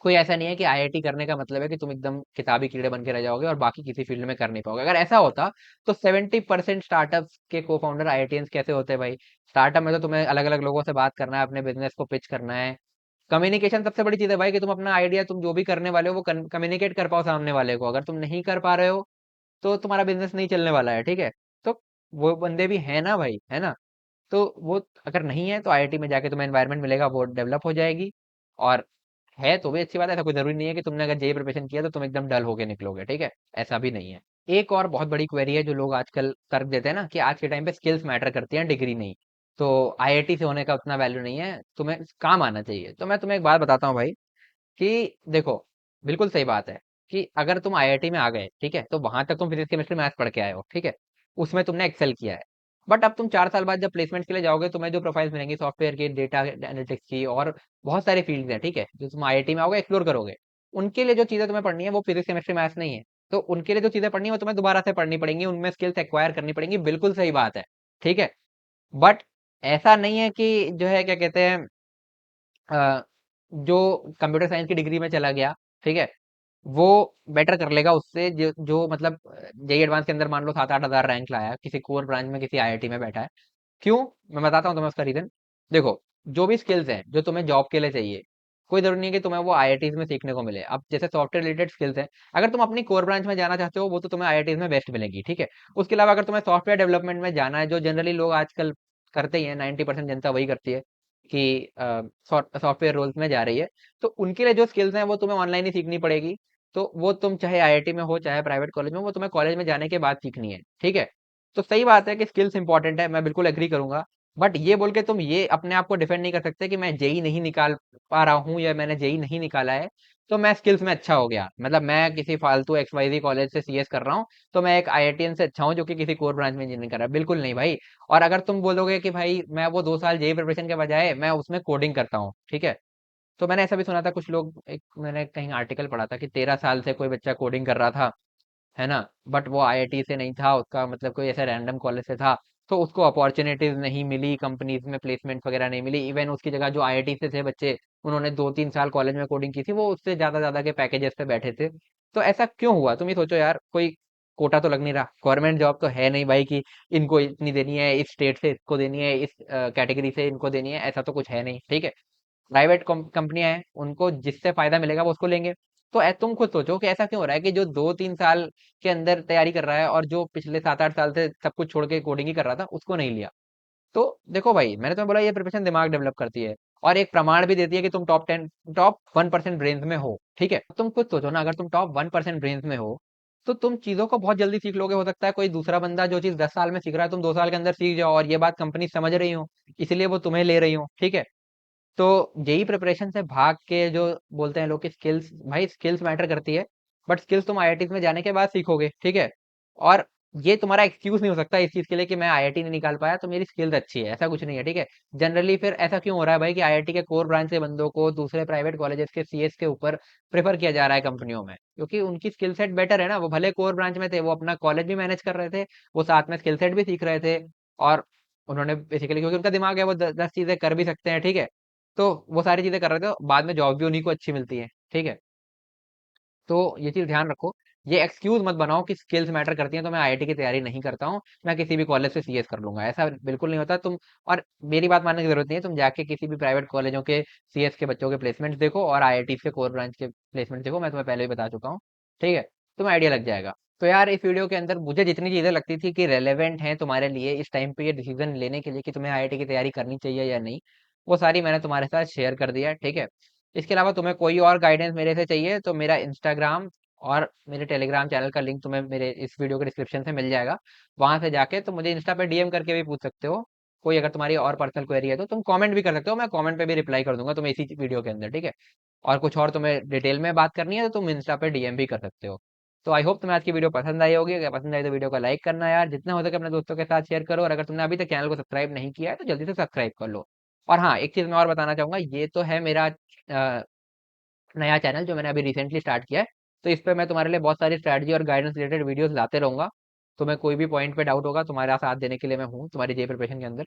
[SPEAKER 1] कोई ऐसा नहीं है कि आईआईटी करने का मतलब है कि तुम एकदम किताबी कीड़े बन के रह जाओगे और बाकी किसी फील्ड में कर नहीं पाओगे। अगर ऐसा होता तो 70% स्टार्टअप्स के को फाउंडर आईआईटीएंस कैसे होते भाई। स्टार्टअप में तो तुम्हें अलग अलग लोगों से बात करना है, अपने बिजनेस को पिच करना है। कम्युनिकेशन सबसे बड़ी चीज है भाई, कि तुम अपना आइडिया, तुम जो भी करने वाले हो वो कम्युनिकेट कर पाओ सामने वाले को। अगर तुम नहीं कर पा रहे हो तो तुम्हारा बिजनेस नहीं चलने वाला है, ठीक है। तो वो बंदे भी है ना भाई, है ना। तो वो अगर नहीं है तो आईआईटी में जाके तुम्हें एनवायरनमेंट मिलेगा, वो डेवलप हो जाएगी। और है तो भी अच्छी बात है, ऐसा कोई जरूरी नहीं है कि तुमने अगर जेई प्रिपरेशन किया तो तुम एकदम डल होके निकलोगे, ठीक है। ऐसा भी नहीं है। एक और बहुत बड़ी क्वेरी है जो लोग आजकल कर देते हैं ना, कि आज के टाइम पे स्किल्स मैटर करती हैं, डिग्री नहीं। तो आईआईटी से होने का उतना वैल्यू नहीं है, तुम्हें काम आना चाहिए। तो मैं तुम्हें एक बात बताता हूँ भाई, कि देखो, बिल्कुल सही बात है कि अगर तुम आईआईटी में आ गए, ठीक है, तो वहां तक तुम फिजिक्स केमिस्ट्री मैथ्स पढ़ के आए हो, ठीक है। उसमें तुमने एक्सेल किया है। बट अब तुम 4 साल बाद जब प्लेसमेंट के लिए जाओगे, तुम्हें जो प्रोफाइल्स मिलेंगी सॉफ्टवेयर की, डेटा एनालिटिक्स की, और बहुत सारी फील्ड्स हैं, ठीक है, जो तुम आईआईटी में आओगे एक्सप्लोर करोगे। उनके लिए जो चीजें तुम्हें पढ़नी है वो फिजिक्स केमिस्ट्री मैथ्स नहीं है। तो उनके लिए जो चीजें पढ़नी है वो तुम्हें दोबारा से पढ़नी पड़ेंगी, उनमें स्किल्स एक्वायर करनी पड़ेंगी, बिल्कुल सही बात है, ठीक है। बट ऐसा नहीं है कि जो है क्या कहते हैं, अ, जो कंप्यूटर साइंस की डिग्री में चला गया, ठीक है, वो बेटर कर लेगा उससे जो मतलब जेई एडवांस के अंदर मान लो 7 8 हज़ार रैंक लाया है, किसी कोर ब्रांच में किसी आईआईटी में बैठा है। क्यों? मैं बताता हूँ तुम्हें उसका रीजन। देखो, जो भी स्किल्स हैं जो तुम्हें जॉब के लिए चाहिए, कोई जरूरी नहीं है कि तुम्हें वो आईआईटीज में सीखने को मिले। अब जैसे सॉफ्टवेयर रिलेटेड स्किल्स हैं, अगर तुम अपनी कोर ब्रांच में जाना चाहते हो वो तो तुम्हें आईआईटीज में बेस्ट मिलेगी, ठीक है। उसके अलावा अगर तुम्हें सॉफ्टवेयर डेवलपमेंट में जाना है, जो जनरली लोग आजकल करते ही हैं, 90% जनता वही करती है कि सॉफ्टवेयर रोल्स में जा रही है, तो उनके लिए जो स्किल्स हैं वो तुम्हें ऑनलाइन ही सीखनी पड़ेगी। तो वो तुम चाहे आईआईटी में हो चाहे प्राइवेट कॉलेज में, वो तुम्हें कॉलेज में जाने के बाद सीखनी है, ठीक है। तो सही बात है कि स्किल्स इंपॉर्टेंट है, मैं बिल्कुल एग्री करूंगा। बट ये बोल के तुम ये अपने आप को डिफेंड नहीं कर सकते कि मैं जेई नहीं निकाल पा रहा हूँ या मैंने जेई नहीं निकाला है तो मैं स्किल्स में अच्छा हो गया, मतलब मैं किसी फालतू XYZ कॉलेज से सीएस कर रहा हूँ तो मैं एक आईआईटीएन से अच्छा हूँ जो कि किसी कोर ब्रांच में इंजीनियरिंग कर रहा है। बिल्कुल नहीं भाई। और अगर तुम बोलोगे कि भाई मैं वो 2 साल जेई प्रिपरेशन के बजाय मैं उसमें कोडिंग करता हूँ, ठीक है, तो मैंने ऐसा भी सुना था, कुछ लोग, एक मैंने कहीं आर्टिकल पढ़ा था कि 13 साल से कोई बच्चा कोडिंग कर रहा था, है ना। बट वो आईआईटी से नहीं था, उसका मतलब कोई ऐसा रैंडम कॉलेज से था। तो उसको अपॉर्चुनिटीज नहीं मिली, कंपनीज में प्लेसमेंट वगैरह नहीं मिली। इवन उसकी जगह जो आईआईटी से थे बच्चे, उन्होंने 2-3 साल कॉलेज में कोडिंग की थी, वो उससे ज्यादा ज्यादा के पैकेजेस पे बैठे थे। तो ऐसा क्यों हुआ? तुम ये सोचो यार, कोई कोटा तो लग नहीं रहा, गवर्नमेंट जॉब तो है नहीं भाई कि इनको इतनी देनी है, इस स्टेट से इसको देनी है, इस कैटेगरी से इनको देनी है, ऐसा तो कुछ है नहीं, ठीक है। प्राइवेट कंपनियां हैं, उनको जिससे फायदा मिलेगा वो उसको लेंगे। तो तुम खुद सोचो कि ऐसा क्यों हो रहा है कि जो 2-3 साल के अंदर तैयारी कर रहा है और जो पिछले 7-8 साल से सब कुछ छोड़ के कोडिंग ही कर रहा था, उसको नहीं लिया। तो देखो भाई, मैंने तुम्हें बोला ये प्रिपरेशन दिमाग डेवलप करती है और एक प्रमाण भी देती है कि तुम टॉप 1% ब्रेन में हो, ठीक है। तुम खुद सोचो ना, अगर तुम टॉप 1% ब्रेन में हो तो तुम चीजों को बहुत जल्दी सीख लोगे। हो सकता है कोई दूसरा बंदा जो चीज 10 साल में सीख रहा है, तुम 2 साल के अंदर सीख जाओ, और ये बात कंपनी समझ रही हो, इसलिए वो तुम्हें ले रही हो, ठीक है। तो जेई प्रिपरेशन से भाग के जो बोलते हैं लोग कि स्किल्स, भाई स्किल्स मैटर करती है, बट स्किल्स तुम आईआईटी में जाने के बाद सीखोगे, ठीक है। और ये तुम्हारा एक्सक्यूज नहीं हो सकता इस चीज के लिए कि मैं आईआईटी नहीं निकाल पाया तो मेरी स्किल्स अच्छी है, ऐसा कुछ नहीं है, ठीक है। जनरली फिर ऐसा क्यों हो रहा है भाई कि आईआईटी के कोर ब्रांच से बंदों को दूसरे प्राइवेट कॉलेजेस के सीएस के ऊपर प्रेफर किया जा रहा है कंपनियों में? क्योंकि उनकी स्किल सेट बेटर है ना। वो भले कोर ब्रांच में थे, वो अपना कॉलेज भी मैनेज कर रहे थे, वो साथ में स्किल सेट भी सीख रहे थे, और उन्होंने बेसिकली, क्योंकि उनका दिमाग है, वो 10 चीजें कर भी सकते हैं, ठीक है। तो वो सारी चीजें कर रहे थे, तो बाद में जॉब भी उन्हीं को अच्छी मिलती है, ठीक है। तो ये चीज ध्यान रखो, ये एक्सक्यूज मत बनाओ कि स्किल्स मैटर करती हैं तो मैं आईआईटी की तैयारी नहीं करता हूँ, मैं किसी भी कॉलेज से सीएस कर लूंगा, ऐसा बिल्कुल नहीं होता। तुम, और मेरी बात मानने की जरूरत नहीं है, तुम जाके किसी भी प्राइवेट कॉलेजों के सीएस के बच्चों के प्लेसमेंट देखो और आईआईटी के कोर ब्रांच के प्लेसमेंट देखो, मैं तुम्हें पहले भी बता चुका हूँ, ठीक है। तुम्हें आइडिया लग जाएगा। तो यार, इस वीडियो के अंदर मुझे जितनी चीजें लगती थी कि रेलेवेंट हैं तुम्हारे लिए इस टाइम पे ये डिसीजन लेने के लिए कि तुम्हें आईआईटी की तैयारी करनी चाहिए या नहीं, वो सारी मैंने तुम्हारे साथ शेयर कर दिया, ठीक है। इसके अलावा तुम्हें कोई और गाइडेंस मेरे से चाहिए तो मेरा इंस्टाग्राम और मेरे टेलीग्राम चैनल का लिंक तुम्हें मेरे इस वीडियो के डिस्क्रिप्शन से मिल जाएगा। वहां से जाके तुम मुझे इंस्टा पे डीएम करके भी पूछ सकते हो। कोई अगर तुम्हारी और पर्सनल क्वेरी है तो तुम कमेंट भी कर सकते हो, मैं कमेंट पे भी रिप्लाई कर दूंगा तुम्हें इसी वीडियो के अंदर, ठीक है। और कुछ और तुम्हें डिटेल में बात करनी है तो तुम इंस्टा पे डीएम भी कर सकते हो। तो आई होप तुम्हें आज की वीडियो पसंद आई होगी। अगर पसंद आई तो वीडियो को लाइक करना यार, जितना हो सके अपने दोस्तों के साथ शेयर करो, और अगर तुमने अभी तक चैनल को सब्सक्राइब नहीं किया है तो जल्दी से सब्सक्राइब कर लो। और हाँ, एक चीज मैं और बताना चाहूंगा, ये तो है मेरा नया चैनल जो मैंने अभी रिसेंटली स्टार्ट किया है। तो इस पे मैं तुम्हारे लिए बहुत सारी स्ट्रैटेजी और गाइडेंस रिलेटेड वीडियोस लाते रहूंगा। तुम्हें कोई भी पॉइंट पे डाउट होगा, तुम्हारा साथ देने के लिए मैं हूँ तुम्हारी जे प्रिपरेशन के अंदर।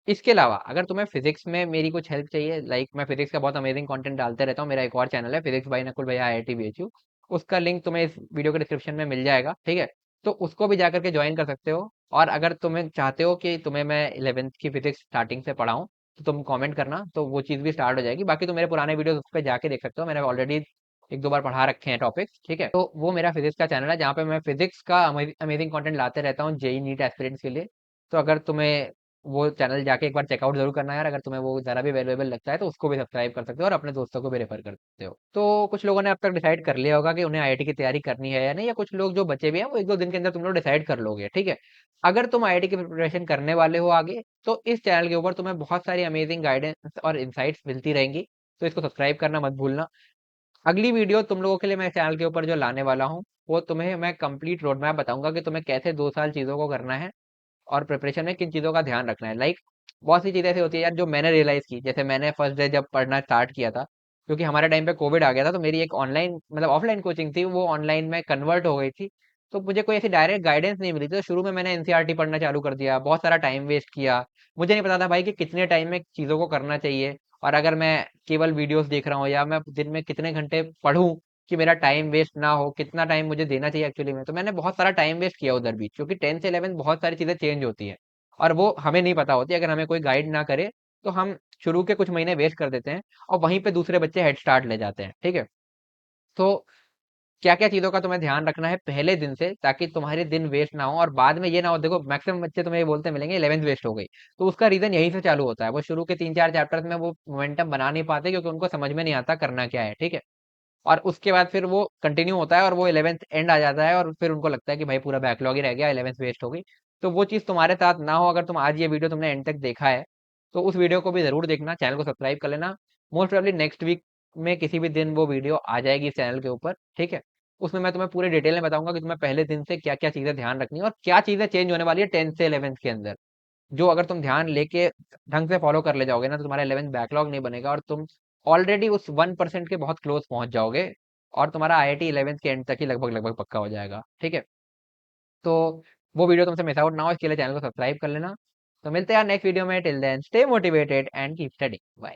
[SPEAKER 1] इसके अलावा अगर तुम्हें फिजिक्स में मेरी कुछ हेल्प चाहिए, लाइक मैं फिजिक्स का बहुत अमेजिंग कंटेंट डालते रहता हूँ, मेरा एक और चैनल है फिजिक्स बाय नकुल भैया आईआईटी बीएचयू, उसका लिंक तुम्हें इस वीडियो के डिस्क्रिप्शन में मिल जाएगा, ठीक है। तो उसको भी जाकर के ज्वाइन कर सकते हो। और अगर तुम्हें चाहते हो कि तुम्हें मैं 11th की फिजिक्स स्टार्टिंग से पढ़ाऊँ तो तुम कमेंट करना, तो वो चीज़ भी स्टार्ट हो जाएगी। बाकी तो मेरे पुराने वीडियोस उस पर जाके देख सकते हो, मैंने ऑलरेडी 1-2 बार पढ़ा रखे हैं टॉपिक्स, ठीक है। तो वो मेरा फिजिक्स का चैनल है जहाँ पे मैं फिजिक्स का अमेजिंग कंटेंट लाते रहता हूँ जेई नीट एस्पिरेंट्स के लिए। तो अगर तुम्हें वो चैनल जाके एक बार चेकआउट जरूर करना यार, अगर तुम्हें वो जरा भी वैल्यूएबल लगता है तो उसको भी सब्सक्राइब कर सकते हो और अपने दोस्तों को भी रेफर कर सकते हो। तो कुछ लोगों ने अब तक डिसाइड कर लिया होगा कि उन्हें आईआईटी की तैयारी करनी है या नहीं, या कुछ लोग जो बचे भी हैं वो 1-2 दिन के अंदर तुम लोग डिसाइड कर लोगे, ठीक है। अगर तुम आईआईटी की प्रिपरेशन करने वाले हो आगे, तो इस चैनल के ऊपर तुम्हें बहुत सारी अमेजिंग गाइडेंस और इंसाइट्स मिलती रहेंगी। तो इसको सब्सक्राइब करना मत भूलना। अगली वीडियो तुम लोगों के लिए मैं चैनल के ऊपर जो लाने वाला हूँ, वो तुम्हें मैं कंप्लीट रोड मैप बताऊंगा कि तुम्हें कैसे 2 साल चीजों को करना है और प्रिपरेशन में किन चीज़ों का ध्यान रखना है। लाइक बहुत सी चीज़ें ऐसी होती है यार जो मैंने रियलाइज़ की, जैसे मैंने फर्स्ट डे जब पढ़ना स्टार्ट किया था, क्योंकि हमारे टाइम पे कोविड आ गया था, तो मेरी एक ऑनलाइन मतलब ऑफलाइन कोचिंग थी, वो ऑनलाइन में कन्वर्ट हो गई थी। तो मुझे कोई ऐसी डायरेक्ट गाइडेंस नहीं मिली थी, तो शुरू में मैंने एनसीईआरटी पढ़ना चालू कर दिया, बहुत सारा टाइम वेस्ट किया। मुझे नहीं पता था भाई कि कितने टाइम में चीज़ों को करना चाहिए, और अगर मैं केवल वीडियोस देख रहा हूँ या मैं दिन में कितने घंटे पढूं कि मेरा टाइम वेस्ट ना हो, कितना टाइम मुझे देना चाहिए एक्चुअली में। तो मैंने बहुत सारा टाइम वेस्ट किया उधर भी, क्योंकि 10th से 11th बहुत सारी चीज़ें चेंज होती है और वो हमें नहीं पता होती। अगर हमें कोई गाइड ना करे तो हम शुरू के कुछ महीने वेस्ट कर देते हैं और वहीं पे दूसरे बच्चे हेड स्टार्ट ले जाते हैं, ठीक है। तो क्या क्या चीजों का तुम्हें ध्यान रखना है पहले दिन से, ताकि तुम्हारे दिन वेस्ट ना हो और बाद में ये ना हो। देखो मैक्सिमम बच्चे तुम्हें ये बोलते मिलेंगे 11th वेस्ट हो गई, तो उसका रीजन यहीं से चालू होता है। वो शुरू के 3-4 चैप्टर्स में वो मोमेंटम बना नहीं पाते क्योंकि उनको समझ में नहीं आता करना क्या है, ठीक है। और उसके बाद फिर वो कंटिन्यू होता है और वो 11th एंड आ जाता है और फिर उनको लगता है कि भाई पूरा बैकलॉग ही रह गया, 11th वेस्ट हो गई। तो वो चीज़ तुम्हारे साथ ना हो, अगर तुम आज ये वीडियो तुमने एंड तक देखा है तो उस वीडियो को भी जरूर देखना, चैनल को सब्सक्राइब कर लेना। मोस्ट प्रोबेबली नेक्स्ट वीक में किसी भी दिन वो वीडियो आ जाएगी इस चैनल के ऊपर, ठीक है। उसमें मैं तुम्हें पूरे डिटेल में बताऊंगा कि तुम्हें पहले दिन से क्या क्या चीज़ें ध्यान रखनी है और क्या चीज़ें चेंज होने वाली है 10th से 11th के अंदर, जो अगर तुम ध्यान लेके ढंग से फॉलो कर ले जाओगे ना तो तुम्हारा 11th बैकलॉग नहीं बनेगा और तुम ऑलरेडी उस 1% के बहुत क्लोज पहुंच जाओगे और तुम्हारा आईआईटी 11th के एंड तक ही लगभग लगभग पक्का हो जाएगा, ठीक है। तो वो वीडियो तुमसे मिस आउट ना हो, इसके लिए चैनल को सब्सक्राइब कर लेना। तो मिलते हैं यार नेक्स्ट वीडियो में। Till then stay motivated and keep study. Bye.